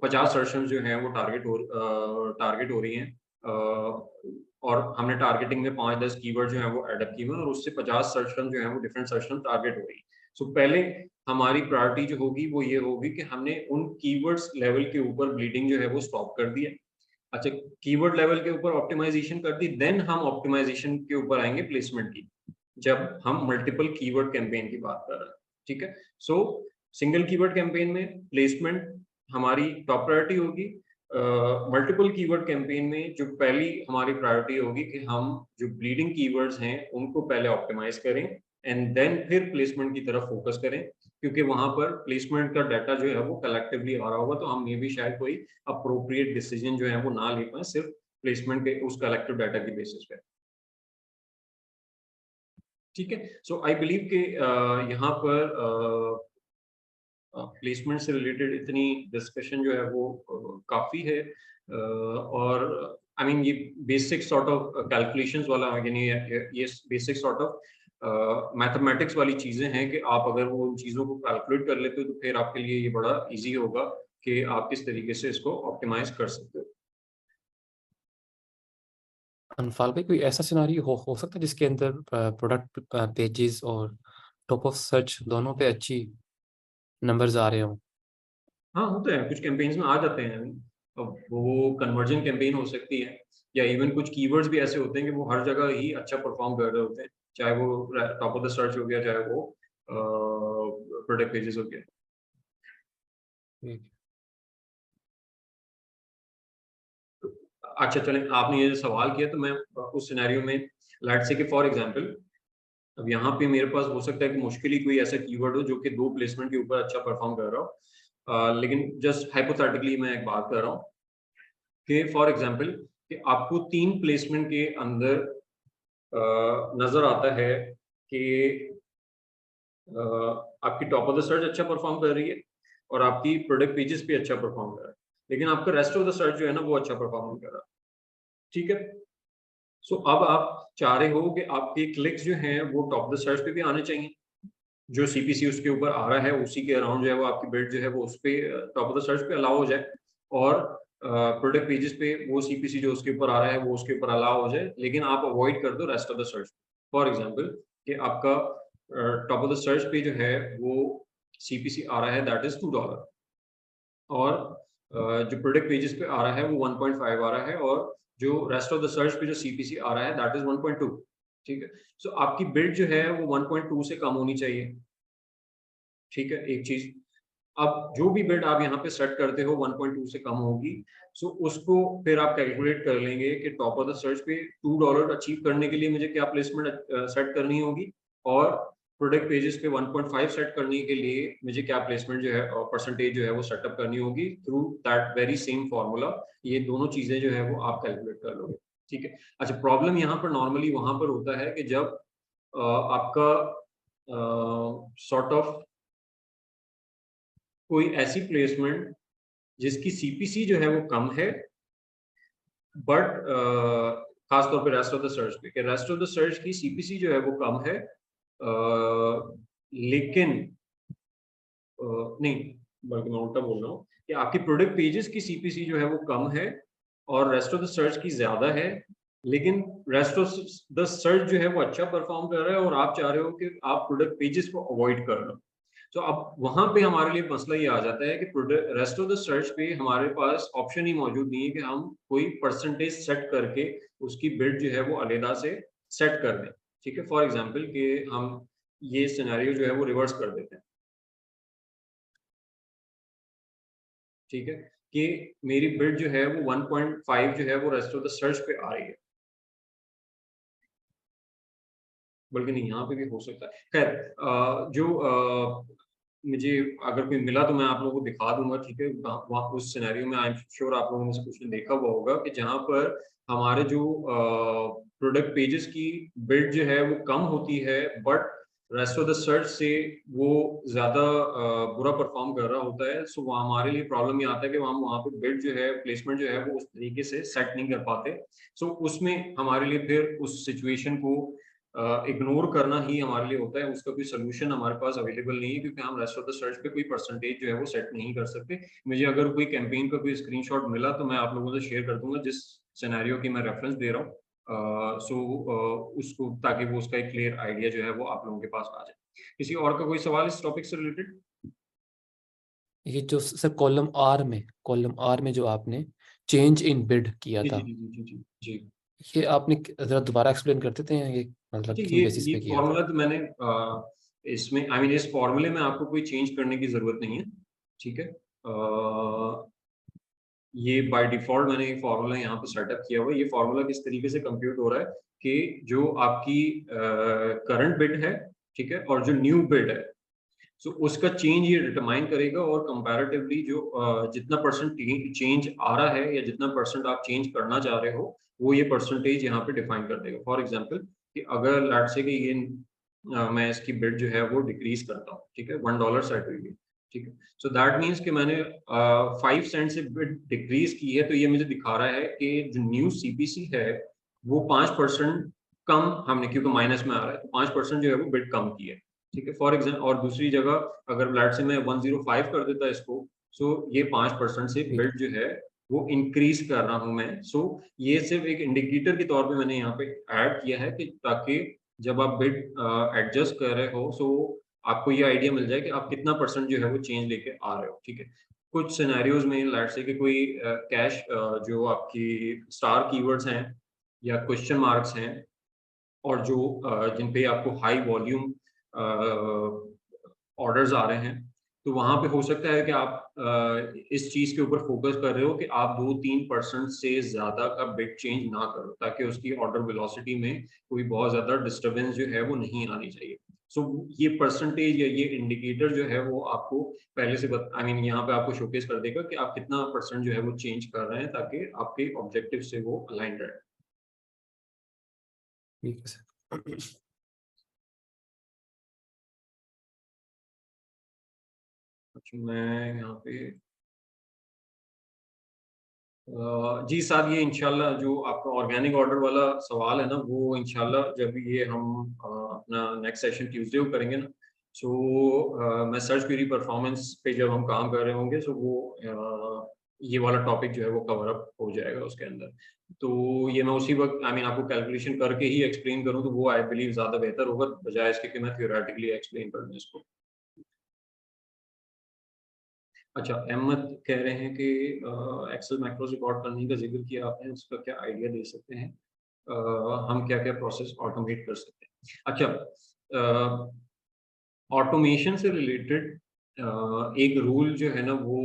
50 सर्चेस जो हैं वो टारगेट हो रही हैं, और हमने टारगेटिंग में 5-10 कीवर्ड जो हैं वो एडअप किए हुए हैं, और उससे 50 सर्च टर्म जो हैं वो डिफरेंट सर्च टर्म टारगेट हो रही है। सो पहले हमारी प्रायोरिटी जो होगी वो ये होगी कि हमने उन कीवर्ड्स लेवल के ऊपर ब्लीडिंग जो है वो स्टॉप कर दी है। अच्छा, कीवर्ड लेवल के ऊपर ऑप्टिमाइजेशन कर दी, देन हम ऑप्टिमाइजेशन के ऊपर आएंगे प्लेसमेंट की, जब हम मल्टीपल कीवर्ड कैंपेन की बात कर रहे हैं। ठीक है, सो सिंगल कीवर्ड कैंपेन में प्लेसमेंट हमारी टॉप प्रायोरिटी होगी। मल्टीपल कीवर्ड कैंपेन में जो पहली हमारी प्रायोरिटी होगी कि हम जो ब्लीडिंग कीवर्ड्स हैं उनको पहले ऑप्टिमाइज करें, एंड देन फिर प्लेसमेंट की तरफ फोकस करें, क्योंकि वहां पर प्लेसमेंट का डाटा जो है वो कलेक्टिवली आ रहा होगा, तो हम ये भी शायद कोई अप्रोप्रिएट डिसीजन जो है वो ना ले पाए सिर्फ प्लेसमेंट के उस कलेक्टिव डाटा की बेसिस पे। ठीक है, सो आई बिलीव कि यहाँ पर प्लेसमेंट से रिलेटेड इतनी डिस्कशन जो है वो काफ़ी है, और आई मीन ये बेसिक सॉर्ट ऑफ कैलकुलेशंस वाला, यानी ये बेसिक सॉर्ट ऑफ मैथमेटिक्स वाली चीज़ें हैं कि आप अगर वो उन चीज़ों को कैलकुलेट कर लेते हो तो फिर आपके लिए ये बड़ा इजी होगा कि आप किस तरीके से इसको ऑप्टिमाइज कर सकते हो। अनफाल भाई, कोई ऐसा सिनारियो हो सकता है जिसके अंदर प्रोडक्ट पेजेस और टॉप ऑफ सर्च दोनों पे अच्छी नंबर्स आ रहे हों? हाँ, होते हैं, कुछ कैंपेन्स में आ जाते हैं। अब वो कन्वर्जन कैंपेन हो सकती है, या इवन कुछ कीवर्ड्स भी ऐसे होते हैं कि वो हर जगह ही अच्छा परफॉर्म कर रहे होते हैं, चाहे वो टॉप ऑफ द सर्च हो गया, चाहे वो प्रोडक्ट पेजेस हो गया। अच्छा चलें, आपने ये जो सवाल किया तो मैं उस सिनेरियो में लेट्स से कि फॉर एग्जांपल अब यहाँ पे मेरे पास हो सकता है कि मुश्किल ही कोई ऐसा कीवर्ड हो जो कि 2 प्लेसमेंट के ऊपर अच्छा परफॉर्म कर रहा हो, लेकिन जस्ट हाइपोथेटिकली मैं एक बात कर रहा हूँ कि फॉर एग्जांपल कि आपको 3 प्लेसमेंट के अंदर नजर आता है कि आपकी टॉप ऑफ द सर्च अच्छा परफॉर्म कर रही है और आपकी प्रोडक्ट पेजेस पे अच्छा परफॉर्म कर रहा है, लेकिन आपका रेस्ट ऑफ द सर्च जो है ना वो अच्छा परफॉर्म नहीं कर रहा। ठीक है, सो अब आप चाह रहे हो कि आपके क्लिक्स जो हैं वो टॉप द सर्च पे भी आने चाहिए, जो सीपीसी उसके ऊपर आ रहा है उसी के अराउंड जो है वो आपकी बिड जो है वो उस पे टॉप ऑफ द सर्च पे अलाउ हो जाए, और प्रोडक्ट पेजेस पे वो सीपीसी जो उसके ऊपर आ रहा है वो उसके ऊपर अलाउ हो जाए, लेकिन आप अवॉइड कर दो rest of the search. For example कि आपका टॉप ऑफ द सर्च पे जो है वो सीपीसी आ रहा है दैट इज $2, और जो प्रोडक्ट पेजेस पे आ रहा है वो 1.5 आ रहा है, और जो रेस्ट ऑफ द सर्च पे जो सीपीसी आ रहा है दैट इज 1.2। ठीक है, सो आपकी बिड जो है वो 1.2 से कम होनी चाहिए। ठीक है, एक चीज, अब जो भी बिड आप यहाँ पे सेट करते हो 1.2 से कम होगी, सो उसको फिर आप कैलकुलेट कर लेंगे कि टॉप ऑफ द सर्च पे $2 अचीव करने के लिए मुझे क्या प्लेसमेंट सेट करनी होगी, और प्रोडक्ट पेजेस पे 1.5 सेट करने के लिए मुझे क्या प्लेसमेंट जो है परसेंटेज जो है वो सेटअप करनी होगी through that very same formula. ये दोनों चीजें जो है वो आप कैलकुलेट कर लोगे। ठीक है, अच्छा, प्रॉब्लम यहाँ पर नॉर्मली वहां पर होता है कि जब आपका सॉर्ट ऑफ कोई ऐसी प्लेसमेंट जिसकी सीपीसी जो है वो कम है, बट खास तौर पे रेस्ट ऑफ द सर्च पे, रेस्ट ऑफ द सर्च की सीपीसी जो है वो कम है, लेकिन नहीं, बल्कि मैं उल्टा बोल रहा हूँ कि आपकी प्रोडक्ट पेजेस की सीपीसी जो है वो कम है और रेस्ट ऑफ द सर्च की ज्यादा है, लेकिन रेस्ट ऑफ द सर्च जो है वो अच्छा परफॉर्म कर रहा है और आप चाह रहे हो कि आप प्रोडक्ट पेजेस को अवॉइड कर लो। तो अब वहां पे हमारे लिए मसला ये आ जाता है कि रेस्ट ऑफ द सर्च पे हमारे पास ऑप्शन ही मौजूद नहीं है कि हम कोई परसेंटेज सेट करके उसकी बिड जो है वो अलहदा से सेट कर दें। ठीक है, फॉर एग्जांपल कि हम ये सिनेरियो जो है वो रिवर्स कर देते हैं। ठीक है, कि मेरी बिड जो है वो 1.5 जो है वो रेस्ट ऑफ द सर्च पे आ रही है, बल्कि नहीं यहाँ पे भी हो सकता है। खैर मुझे अगर कोई मिला तो मैं आप लोगों को दिखा दूंगा। ठीक है, वहाँ उस सिनेरियो में आई एम श्योर आप लोगों में से कुछ ने देखा हुआ होगा कि जहाँ पर हमारे जो प्रोडक्ट पेजेस की बिल्ड जो है वो कम होती है, but rest of the search से वो ज्यादा बुरा परफॉर्म कर रहा होता है। सो वहाँ हमारे लिए प्रॉब्लम ये आता है कि हम वहाँ पे बिल्ड जो है, प्लेसमेंट जो है वो उस तरीके से सेट नहीं कर पाते। सो उसमें हमारे लिए फिर उस सिचुएशन को इग्नोर करना ही हमारे लिए होता है। उसका कोई सोल्यूशन हमारे पास अवेलेबल नहीं है, क्योंकि हम रेस्ट ऑफ द सर्च पे कोई परसेंटेज जो है वो सेट नहीं कर सकते। मुझे अगर कोई कैंपेन का कोई स्क्रीनशॉट मिला तो मैं आप लोगों से शेयर कर दूंगा, जिस सिनेरियो की मैं रेफरेंस दे रहा हूँ। उसको, ताकि वो उसका एक क्लियर आइडिया जो है वो आप लोगों के पास आ जाए। किसी और का कोई सवाल इस टॉपिक से रिलेटेड? ये जो सर कॉलम आर में जो आपने चेंज इन बिड किया जी था, जी जी जी जी जी ये आपने जरा दोबारा एक्सप्लेन कर देते हैं, ये मतलब जी, किन बेसिस ये पे किया था? फॉर्मूला तो मैंने इसमें आई मीन इस फॉर्मूले में आपको कोई चेंज करने की जरूरत नहीं है। ठीक है, ये बाय डिफॉल्ट मैंने ये फार्मूला यहाँ पे सेटअप किया हुआ है। ये फार्मूला किस तरीके से कंप्यूट हो रहा है कि जो आपकी करंट बिड है, ठीक है, और जो न्यू बिड है, सो उसका चेंज ये डिटरमाइन करेगा, और कंपैरेटिवली जो जितना परसेंट चेंज आ रहा है या जितना परसेंट आप चेंज करना चाह रहे हो, वो ये परसेंटेज यहाँ पे डिफाइन कर देगा। फॉर एग्जांपल कि अगर लेट्स से कि ये मैं इसकी बिड जो है वो डिक्रीज करता हूँ, ठीक है, $1 सेट हुई है, ठीक है, सो दैट मीन्स कि मैंने 5 सेंट से बिड डिक्रीज की है, तो ये मुझे दिखा रहा है कि जो न्यू सीपीसी है वो 5% कम हमने, क्योंकि माइनस में आ रहा है, तो 5% जो है वो बिड कम की है। ठीक है, फॉर एग्जाम्पल, और दूसरी जगह अगर फ्लैट से मैं 105 कर देता इसको, सो ये 5% से ठीक बिल्ड जो है वो इंक्रीज कर रहा हूं मैं। सो ये सिर्फ एक इंडिकेटर के तौर पे मैंने यहाँ पे ऐड किया है, कि ताकि जब आप बिड एडजस्ट कर रहे हो, सो आपको ये आइडिया मिल जाए कि आप कितना परसेंट जो है वो चेंज लेके आ रहे हो। ठीक है, कुछ सिनेरियोज में लेट्स से कि कोई कैश जो आपकी स्टार कीवर्ड्स हैं या क्वेश्चन मार्क्स हैं, और जो जिन पे आपको हाई वॉल्यूम ऑर्डर्स आ रहे हैं, तो वहां पे हो सकता है कि आप इस चीज के ऊपर फोकस कर रहे हो कि आप 2-3% से ज्यादा का बिट चेंज ना करो, ताकि उसकी ऑर्डर वेलोसिटी में कोई बहुत ज्यादा डिस्टरबेंस जो है वो नहीं आनी चाहिए। सो ये परसेंटेज या ये इंडिकेटर जो है वो आपको पहले से आई मीन यहाँ पे आपको शोकेस कर देगा कि आप कितना परसेंट जो है वो चेंज कर रहे हैं, ताकि आपके ऑब्जेक्टिव से वो अलाइन रहे। है सर। अच्छा, मैं यहाँ पे जी साहब, ये इंशाल्लाह जो आपका ऑर्गेनिक ऑर्डर वाला सवाल है ना, वो इंशाल्लाह जब ये हम अपना नेक्स्ट सेशन ट्यूसडे को करेंगे ना, सो मैं सर्च क्वेरी परफॉर्मेंस पे जब हम काम कर रहे होंगे, सो वो ये वाला टॉपिक जो है वो कवर अप हो जाएगा उसके अंदर। तो ये मैं उसी वक्त आई मीन आपको कैलकुलेशन करके ही एक्सप्लेन करूँ, तो वो आई बिलीव ज़्यादा बेहतर होगा, बजाय इसके कि मैं थियोरेटिकली एक्सप्लेन करूँ इसको। अच्छा, अहमद कह रहे हैं कि एक्सेल मैक्रोस रिकॉर्ड करने का जिक्र किया आपने, उसका क्या आइडिया दे सकते हैं, हम क्या क्या प्रोसेस ऑटोमेट कर सकते हैं? अच्छा, ऑटोमेशन से रिलेटेड एक रूल जो है ना वो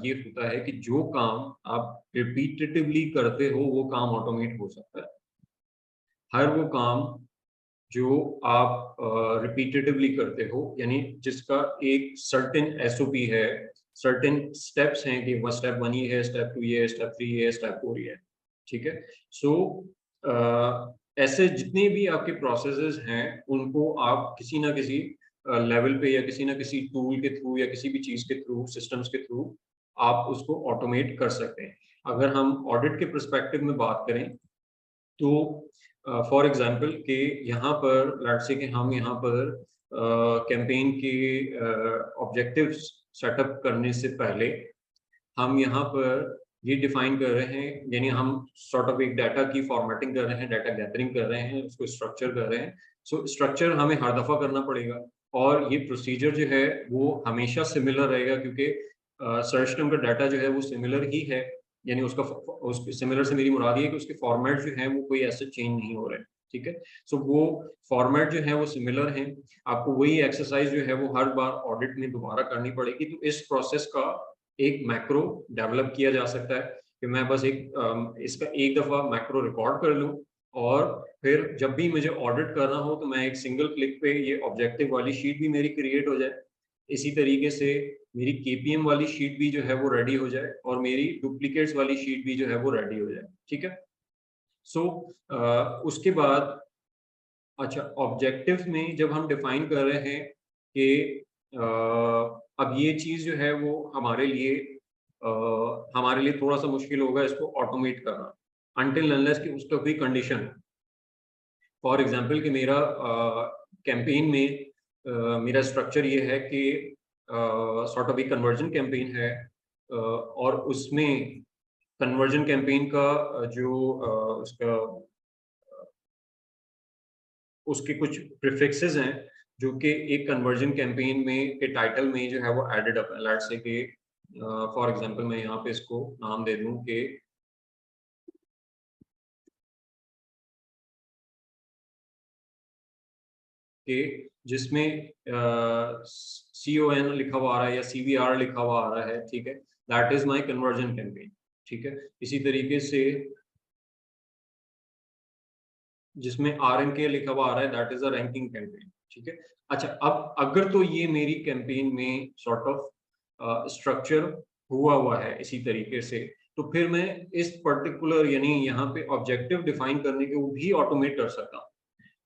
ये होता है कि जो काम आप रिपीटेटिवली करते हो वो काम ऑटोमेट हो सकता है। हर वो काम जो आप रिपीटेटिवली करते हो, यानी जिसका एक सर्टेन एसओपी है, सर्टेन स्टेप्स हैं कि वो स्टेप 1 ये है, स्टेप 2 ये है, स्टेप 3 ये है, स्टेप 4 ये है। ठीक है, सो ऐसे जितने भी आपके प्रोसेसेस हैं उनको आप किसी ना किसी लेवल पे या किसी ना किसी टूल के थ्रू या किसी भी चीज के थ्रू, सिस्टम्स के थ्रू आप उसको ऑटोमेट कर सकते हैं। अगर हम ऑडिट के पर्सपेक्टिव में बात करें, तो फॉर एग्जाम्पल कि यहाँ पर लेट्स से कि हम यहाँ पर कैंपेन के ऑब्जेक्टिव्स सेटअप करने से पहले हम यहाँ पर ये डिफाइन कर रहे हैं, यानी हम सॉर्ट ऑफ एक डाटा की फॉर्मेटिंग कर रहे हैं, डाटा गैदरिंग कर रहे हैं, उसको स्ट्रक्चर कर रहे हैं। सो स्ट्रक्चर हमें हर दफ़ा करना पड़ेगा और ये प्रोसीजर जो है वो हमेशा सिमिलर रहेगा, क्योंकि सर्च टर्म का डाटा जो है वो सिमिलर ही है, यानी उसके सिमिलर से मेरी मुराद ये है कि उसके फॉर्मेट जो है वो कोई ऐसे चेंज नहीं हो रहे हैं। ठीक है, सो वो फॉर्मेट जो है वो सिमिलर हैं। आपको वही एक्सरसाइज जो है वो हर बार ऑडिट में दोबारा करनी पड़ेगी। तो इस प्रोसेस का एक मैक्रो डेवलप किया जा सकता है कि मैं बस इसका एक दफ़ा मैक्रो रिकॉर्ड कर लूँ और फिर जब भी मुझे ऑडिट करना हो तो मैं एक सिंगल क्लिक पे ये ऑब्जेक्टिव वाली शीट भी मेरी क्रिएट हो जाए। इसी तरीके से मेरी केपीएम वाली शीट भी जो है वो रेडी हो जाए और मेरी डुप्लीकेट्स वाली शीट भी जो है वो रेडी हो जाए। ठीक है, सो उसके बाद अच्छा, ऑब्जेक्टिव में जब हम डिफाइन कर रहे हैं कि अब ये चीज़ जो है वो हमारे लिए थोड़ा सा मुश्किल होगा इसको ऑटोमेट करना अनटिल अनलेस कि उसका कोई कंडीशन है। फॉर एग्जांपल कि मेरा कैंपेन में मेरा स्ट्रक्चर ये है कि सॉर्ट ऑफ एक कन्वर्जन कैंपेन है और उसमें कन्वर्जन कैंपेन का उसके कुछ प्रीफिक्सेस हैं जो कि एक कन्वर्जन कैंपेन में के टाइटल में जो है वो एडेड अप है। लेट्स से कि फॉर एग्जांपल मैं यहाँ पे इसको नाम दे दूं कि जिसमें CON लिखा हुआ आ रहा है या CVR लिखा हुआ आ रहा है। ठीक है, that is my conversion campaign. ठीक है, इसी तरीके से जिसमें RNK लिखा हुआ आ रहा है, that is a ranking campaign. ठीक है, अच्छा, अब अगर तो ये मेरी कैंपेन में सॉर्ट ऑफ स्ट्रक्चर हुआ है इसी तरीके से, तो फिर मैं इस पर्टिकुलर यानी यहाँ पे ऑब्जेक्टिव डिफाइन करने के वो भी ऑटोमेट कर सकता हूँ।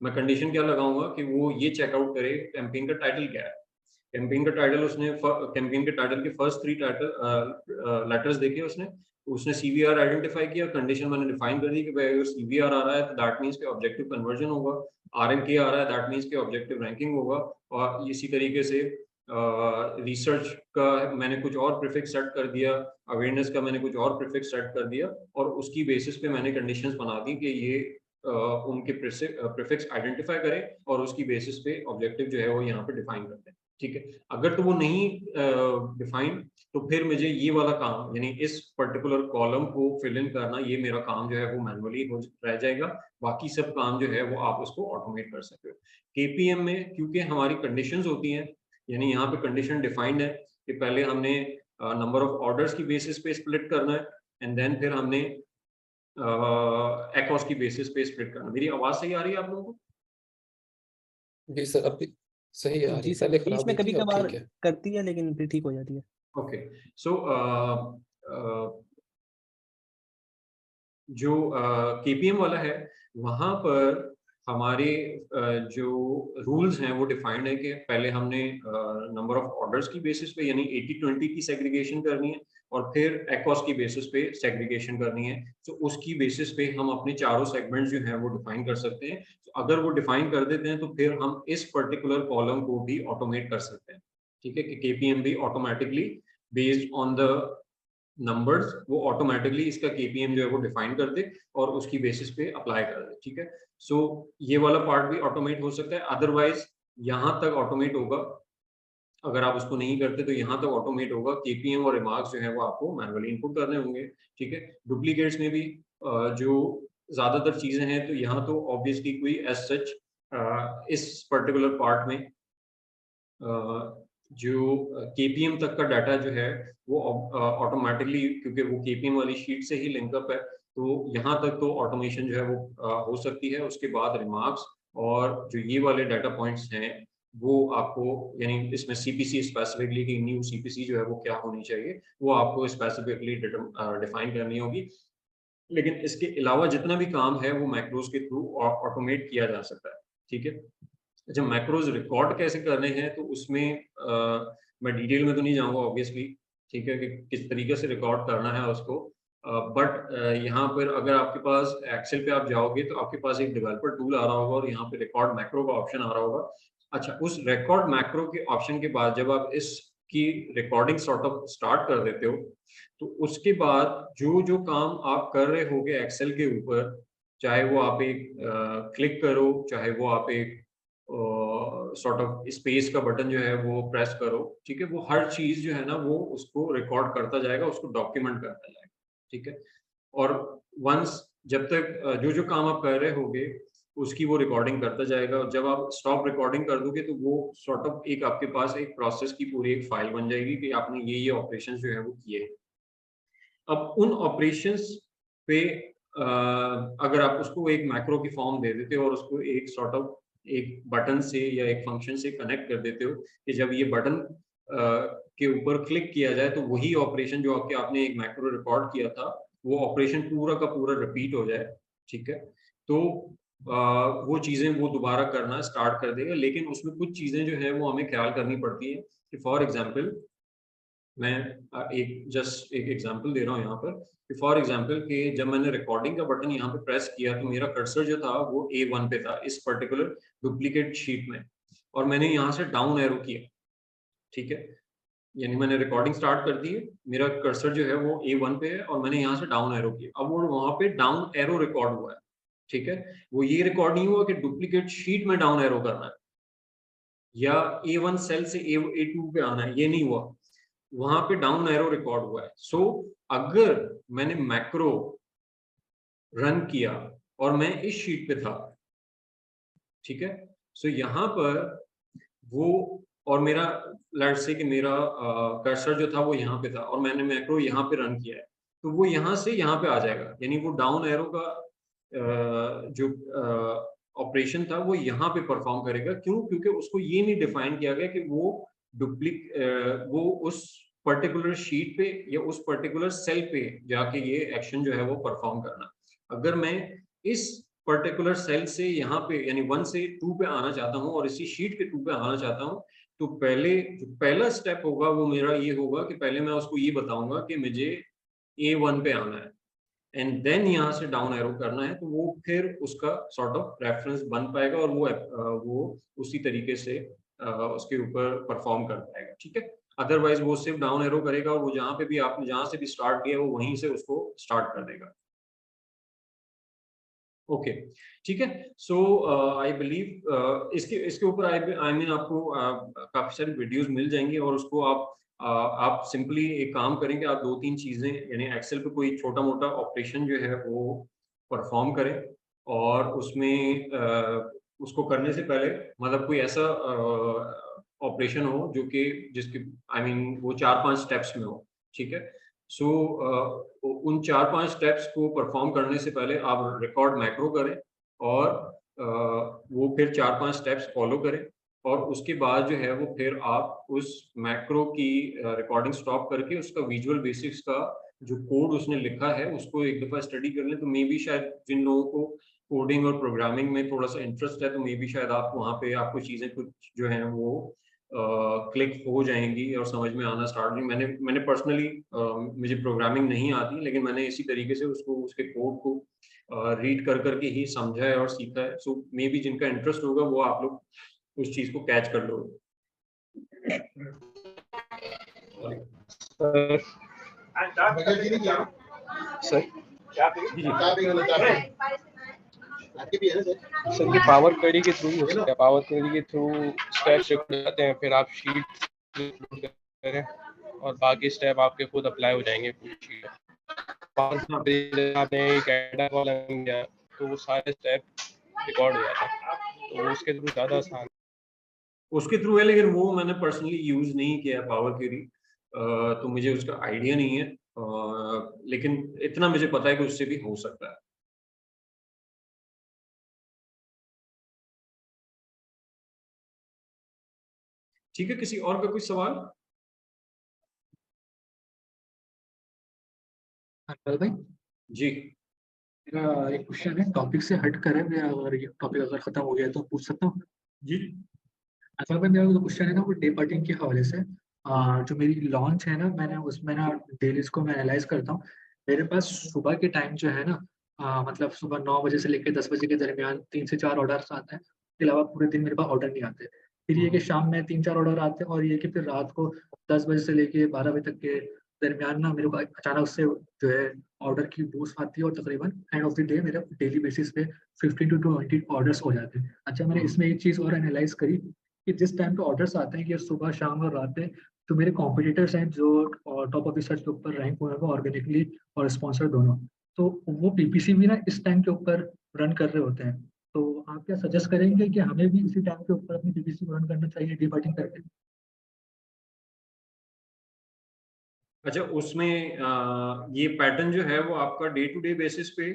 मैं कंडीशन क्या लगाऊंगा कि वो ये चेकआउट करे कैंपेन का टाइटल क्या है। कैंपेन का टाइटल कैंपेन के टाइटल के फर्स्ट 3 लेटर्स देखे उसने CVR आइडेंटिफाई किया। कंडीशन मैंने डिफाइन कर दी कि भाई अगर CVR आ रहा है तो दैट मींस कि ऑब्जेक्टिव कन्वर्जन होगा, RNK आ रहा है दैट मींस कि ऑब्जेक्टिव रैंकिंग होगा। और इसी तरीके से रिसर्च का मैंने कुछ और प्रीफिक्स सेट कर दिया, अवेयरनेस का मैंने कुछ और प्रीफिक्स सेट कर दिया और उसकी बेसिस पे मैंने कंडीशंस बना दी कि ये उनके प्रीफिक्स आइडेंटिफाई करें और उसकी बेसिस पे ऑब्जेक्टिव जो है वो यहाँ पे डिफाइन करते हैं। ठीक है, अगर तो वो नहीं डिफाइन तो फिर मुझे ये वाला काम यानी इस पर्टिकुलर कॉलम को फिल इन करना, ये मेरा काम जो है वो मैनुअली रह जाएगा। बाकी सब काम जो है वो आप उसको ऑटोमेट कर सकते हो। केपीएम में क्योंकि हमारी कंडीशंस होती हैं, यानी यहाँ पे कंडीशन डिफाइंड है कि पहले हमने नंबर ऑफ ऑर्डर्स की बेसिस पे स्प्लिट करना है एंड देन फिर हमने एक्ॉस की बेसिस पे स्प्लिट करना। मेरी आवाज सही आ रही है आप लोगों को? जी सर, अब भी सही आ रही जी है, सर, पहले बीच खराब में हुई कभी थी, अब कभार ठीक है। करती है लेकिन फिर ठीक हो जाती है। ओके, सो जो केपीएम वाला है वहां पर हमारे जो रूल्स हैं वो डिफाइंड है कि पहले हमने नंबर ऑफ ऑर्डर्स की बेसिस पे यानी 80-20 की सेग्रीगेशन करनी है और फिर एक्ॉस की बेसिस पे सेग्रीगेशन करनी है। तो उसकी बेसिस पे हम अपने चारों सेगमेंट्स जो हैं वो डिफाइन कर सकते हैं। तो अगर वो डिफाइन कर देते हैं तो फिर हम इस पर्टिकुलर कॉलम को भी ऑटोमेट कर सकते हैं। ठीक है, कि केपीएम भी automatically based on the numbers वो ऑटोमेटिकली इसका केपीएम जो है वो डिफाइन कर दे और उसकी बेसिस पे अप्लाई कर दे। ठीक है, सो ये वाला पार्ट भी ऑटोमेट हो सकता है। अदरवाइज यहाँ तक ऑटोमेट होगा, अगर आप उसको नहीं करते तो यहाँ तक ऑटोमेट होगा। केपीएम और रिमार्क्स जो है वो आपको मैनुअली इनपुट करने होंगे। ठीक है, डुप्लीकेट्स में भी जो ज्यादातर चीजें हैं तो यहाँ तो ऑब्वियसली कोई एज सच इस पर्टिकुलर पार्ट में जो केपीएम तक का डाटा जो है वो ऑटोमेटिकली, क्योंकि वो केपीएम वाली शीट से ही लिंकअप है, तो यहाँ तक तो ऑटोमेशन जो है वो हो सकती है। उसके बाद रिमार्क्स और जो ये वाले डाटा पॉइंट्स हैं वो आपको यानी इसमें सीपीसी स्पेसिफिकली की न्यू सीपीसी जो है वो क्या होनी चाहिए वो आपको स्पेसिफिकली डिफाइन करनी होगी। लेकिन इसके अलावा जितना भी काम है वो मैक्रोज के थ्रू ऑटोमेट किया जा सकता है। ठीक है, जब मैक्रोज रिकॉर्ड कैसे करने हैं तो उसमें मैं डिटेल में तो नहीं जाऊंगा ऑब्वियसली। ठीक है, कि किस तरीके से रिकॉर्ड करना है उसको, बट यहाँ पर अगर आपके पास एक्सेल पे आप जाओगे तो आपके पास एक डेवलपर टूल आ रहा होगा और यहाँ पे रिकॉर्ड मैक्रो का ऑप्शन आ रहा होगा। अच्छा, उस रिकॉर्ड मैक्रो के ऑप्शन के बाद जब आप इसकी रिकॉर्डिंग सॉर्ट ऑफ स्टार्ट कर देते हो, तो उसके बाद जो जो काम आप कर रहे होगे एक्सेल के ऊपर, चाहे वो आप एक क्लिक करो, चाहे वो आप एक सॉर्ट ऑफ स्पेस का बटन जो है वो प्रेस करो, ठीक है, वो हर चीज जो है ना वो उसको रिकॉर्ड करता जाएगा, उसको डॉक्यूमेंट करता जाएगा, ठीक है। और वंस जब तक जो जो काम आप कर रहे होगे उसकी वो रिकॉर्डिंग करता जाएगा, और जब आप स्टॉप रिकॉर्डिंग कर दोगे तो वो सॉर्ट ऑफ एक आपके पास एक प्रोसेस की पूरी एक फाइल बन जाएगी कि आपने ये ऑपरेशंस जो है वो किए। अब उन ऑपरेशंस पे अगर आप उसको एक मैक्रो की फॉर्म दे देते हो और उसको एक सॉर्ट ऑफ एक बटन से या एक फंक्शन से कनेक्ट कर देते हो कि जब ये बटन के ऊपर क्लिक किया जाए तो वही ऑपरेशन जो आपने एक मैक्रो रिकॉर्ड किया था वो ऑपरेशन पूरा का पूरा रिपीट हो जाए, ठीक है। तो वो चीजें वो दोबारा करना स्टार्ट कर देगा, लेकिन उसमें कुछ चीजें जो है वो हमें ख्याल करनी पड़ती है कि फॉर एग्जांपल मैं एक एग्जांपल दे रहा हूँ यहाँ पर कि फॉर एग्जांपल कि जब मैंने रिकॉर्डिंग का बटन यहाँ पे प्रेस किया तो मेरा कर्सर जो था वो A1 पे था इस पर्टिकुलर डुप्लीकेट शीट में, और मैंने यहाँ से डाउन एरो किया, ठीक है, यानी मैंने रिकॉर्डिंग स्टार्ट कर दी है, मेरा कर्सर जो है वो A1 पे है और मैंने यहाँ से डाउन एरो किया, अब वो वहाँ पे डाउन एरो रिकॉर्ड हुआ है, ठीक है। वो ये रिकॉर्ड नहीं हुआ कि डुप्लीकेट शीट में डाउन एरो करना है या A1 सेल से A2 पे आना है, ये नहीं हुआ, वहां पे डाउन एरो रिकॉर्ड हुआ है। सो अगर मैंने मैक्रो रन किया और मैं इस शीट पे था, ठीक है, सो यहाँ पर वो और मेरा लेट्स से कि मेरा कर्सर जो था वो यहाँ पे था और मैंने मैक्रो यहाँ पे रन किया है, तो वो यहाँ से यहाँ पे आ जाएगा, यानी वो डाउन एरो का जो ऑपरेशन था वो यहाँ पे परफॉर्म करेगा। क्यों? क्योंकि उसको ये नहीं डिफाइन किया गया कि वो उस पर्टिकुलर शीट पे या उस पर्टिकुलर सेल पे जाके ये एक्शन जो है वो परफॉर्म करना। अगर मैं इस पर्टिकुलर सेल से यहाँ पे यानी 1 से 2 पे आना चाहता हूँ और इसी शीट के 2 पे आना चाहता हूँ, तो पहला स्टेप होगा वो मेरा ये होगा कि पहले मैं उसको ये बताऊंगा कि मुझे A1 पे आना है एंड देन यहाँ से डाउन एरो करना है, तो वो फिर उसका सॉर्ट ऑफ रेफरेंस बन पाएगा और वो उसी तरीके से उसके ऊपर परफॉर्म कर पाएगा, ठीक है। अदरवाइज वो सिर्फ डाउन एरो करेगा और वो जहाँ पे भी आपने जहाँ से भी स्टार्ट किया वो वहीं से उसको स्टार्ट कर देगा। ओके, ठीक है। सो आई बिलीव इसके इसके ऊपर आई मीन आपको काफी सारी वीडियोस मिल जाएंगी और उसको आप सिंपली एक काम करेंगे, आप 2-3 चीजें यानी एक्सेल पे कोई छोटा मोटा ऑपरेशन जो है वो परफॉर्म करें और उसमें उसको करने से पहले मतलब कोई ऐसा ऑपरेशन हो जो कि जिसके आई मीन वो 4-5 स्टेप्स में हो, ठीक है। सो उन 4-5 स्टेप्स को परफॉर्म करने से पहले आप रिकॉर्ड मैक्रो करें और वो फिर 4-5 स्टेप्स फॉलो करें और उसके बाद जो है वो फिर आप उस मैक्रो की रिकॉर्डिंग स्टॉप करके उसका विजुअल बेसिक्स का जो कोड उसने लिखा है उसको एक दफा स्टडी कर लें, तो मे बी शायद जिन लोगों को कोडिंग और प्रोग्रामिंग में थोड़ा सा इंटरेस्ट है तो मे बी शायद आप वहाँ पे आपको चीज़ें कुछ जो हैं वो क्लिक हो जाएंगी और समझ में आना स्टार्ट होगी। मैंने पर्सनली मुझे प्रोग्रामिंग नहीं आती, लेकिन मैंने इसी तरीके से उसको उसके कोड को रीड कर करके ही समझा है और सीखा है। सो मे बी जिनका इंटरेस्ट होगा वो आप लोग उस चीज़ को कैच कर लोगे। सर सर ये पावर क्वेरी के थ्रू ही हो सकता है, पावर क्वेरी के थ्रू स्टेप्स रिकॉर्ड आते हैं, फिर आप शीट करें और बाकी स्टेप आपके खुद अप्लाई हो जाएंगे। कुछ आपने एक डाटा कॉलम दिया तो वो सारे स्टेप रिकॉर्ड हो जाता है, तो उसके थ्रू ज़्यादा आसान उसके थ्रू है, लेकिन वो मैंने पर्सनली यूज नहीं किया पावर क्वेरी, तो मुझे उसका आइडिया नहीं है, लेकिन इतना मुझे पता है कि उससे भी हो सकता है। ठीक है, किसी और का कोई सवाल? भाई जी मेरा एक क्वेश्चन है, टॉपिक से हट कर है, मेरा अगर ये टॉपिक अगर खत्म हो गया तो पूछ सकता हूँ? जी असल में मेरा जो क्वेश्चन है ना वो डे पार्टिंग के हवाले से। जो मेरी लॉन्च है ना, मैंने उसमें ना डेली इसको मैं एनालाइज करता हूँ। मेरे पास सुबह के टाइम जो है ना, मतलब सुबह 9 बजे से लेकर 10 बजे के दरमियान 3 से 4 ऑर्डर्स आते हैं, इसके अलावा पूरे दिन मेरे पास ऑर्डर नहीं आते। फिर ये कि शाम में 3-4 ऑर्डर आते हैं, और ये कि फिर रात को 10 बजे से लेके 12 बजे तक के दरमियान ना मेरे को अचानक से जो है ऑर्डर की बूस्ट आती है, और तकरीबन एंड ऑफ द डे मेरे डेली बेसिस पे 15 to 20 ऑर्डर्स हो जाते हैं। अच्छा, मैंने इसमें एक चीज़ और एनालाइज करी कि जिस टाइम पे ऑर्डर्स आते हैं कि सुबह शाम और रात में, तो मेरे कॉम्पिटिटर्स हैं जो टॉप ऑफ द सर्च के ऊपर रैंक हुए हैं ऑर्गेनिकली और स्पॉन्सर दोनों, तो वो पीपीसी भी ना इस टाइम के ऊपर रन कर रहे होते हैं। तो आप क्या सजेस्ट करेंगे कि हमें भी इसी टाइम के ऊपर अपनी पीपीसी को रन करना चाहिए डिबटिंग करके? अच्छा, उसमें ये पैटर्न जो है वो आपका डे टू डे बेसिस पे?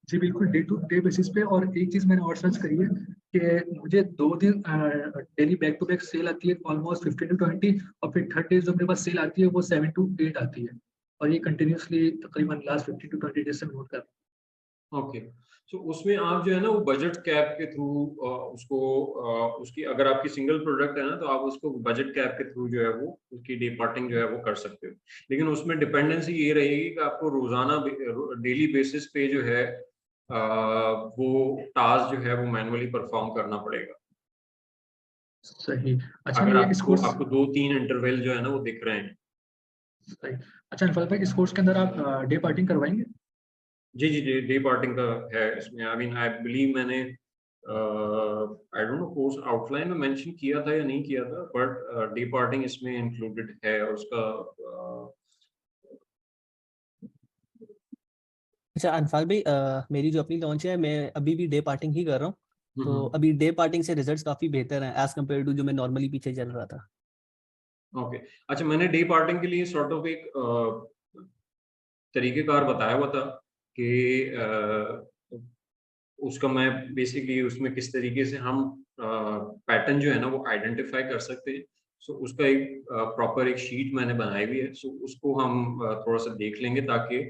जी बिल्कुल, डे टू डे बेसिस पे। और एक चीज़ मैंने और सर्च करी है कि मुझे 2 दिन daily back to back sale आती है ऑलमोस्ट 15 to 20, और फिर थर्ड डे जो मेरे पास सेल आती है वो 7 to 8 आती है, और ये कंटिन्यूसली तकरीबन लास्ट 15 to 20 डेज से नोट कर रहा हूँ। ओके, तो उसमें आप जो है ना वो बजट कैप के थ्रू उसको उसकी, अगर आपकी सिंगल प्रोडक्ट है ना तो आप उसको बजट कैप के थ्रू जो है वो उसकी डिपार्टिंग जो है वो कर सकते हो। लेकिन उसमें डिपेंडेंसी ये रहेगी कि आपको रोजाना डेली बेसिस पे जो है वो टास्क जो है वो मैनुअली परफॉर्म करना पड़ेगा। सही। अच्छा, अगर ये इस आपको कोर्स आपको 2-3 इंटरवल जो है ना वो दिख रहे हैं। सही। अच्छा अनफल भाई, इस कोर्स के अंदर आप डे पार्टिंग करवाएंगे? जी जी जी, डे पार्टिंग का है इसमें। आई मीन आई बिलीव मैंने I don't know course outline में मेंशन किया था या नहीं किया था, बट डे पार्टिंग इसमें इंक्लूडेड है। और उसका अच्छा अनफाल भाई, मेरी जो अपनी लॉन्च है मैं अभी भी डे पार्टिंग ही कर रहा हूँ, तो अभी डे पार्टिंग से रिजल्ट्स काफी बेहतर हैं एज कम्पेयर टू जो मैं नॉर्मली पीछे चल रहा था। ओके, अच्छा, मैंने डे पार्टिंग के लिए सॉर्ट ऑफ एक तरीकेकार बताया हुआ था कि उसका मैं बेसिकली उसमें किस तरीके से हम पैटर्न जो है ना वो आइडेंटिफाई कर सकते हैं। सो उसका एक प्रॉपर एक शीट मैंने बनाई हुई है। सो उसको हम थोड़ा सा देख लेंगे ताकि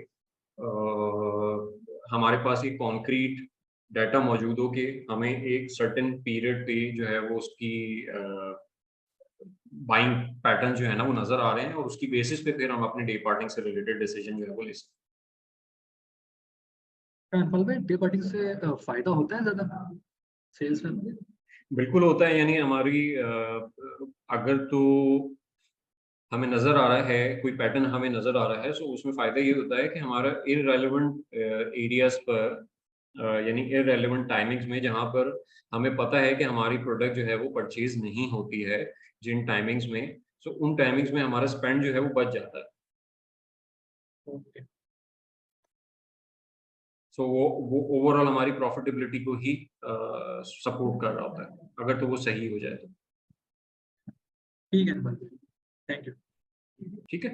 हमारे पास एक कॉन्क्रीट डाटा मौजूद हो कि हमें एक सर्टेन पीरियड पे जो है वो उसकी बाइंग पैटर्न जो है ना वो नजर आ रहे हैं, और उसकी बेसिस पे फिर हम अपने डे पार्टिंग से रिलेटेड डिसीजन जो है वो ले सकते अनफल भाई, डे पार्टिंग से फायदा होता है ज्यादा सेल्स में? हैं। बिल्कुल होता है, यानी हमारी अगर तो हमें नजर आ रहा है कोई पैटर्न हमें नजर आ रहा है, सो उसमें फायदा ये होता है कि हमारा इररेलेवेंट एरियाज पर यानी इररेलेवेंट टाइमिंग्स में जहाँ पर हमें पता है कि हमारी प्रोडक्ट जो है वो परचेज नहीं होती है जिन टाइमिंग्स में, सो उन टाइमिंग्स में हमारा स्पेंड जो है वो बच जाता है। ओके। सो वो ओवरऑल हमारी प्रॉफिटेबिलिटी को ही सपोर्ट कर रहा होता है अगर तो वो सही हो जाए तो। ठीक है अनफल भाई, थैंक यू। ठीक है।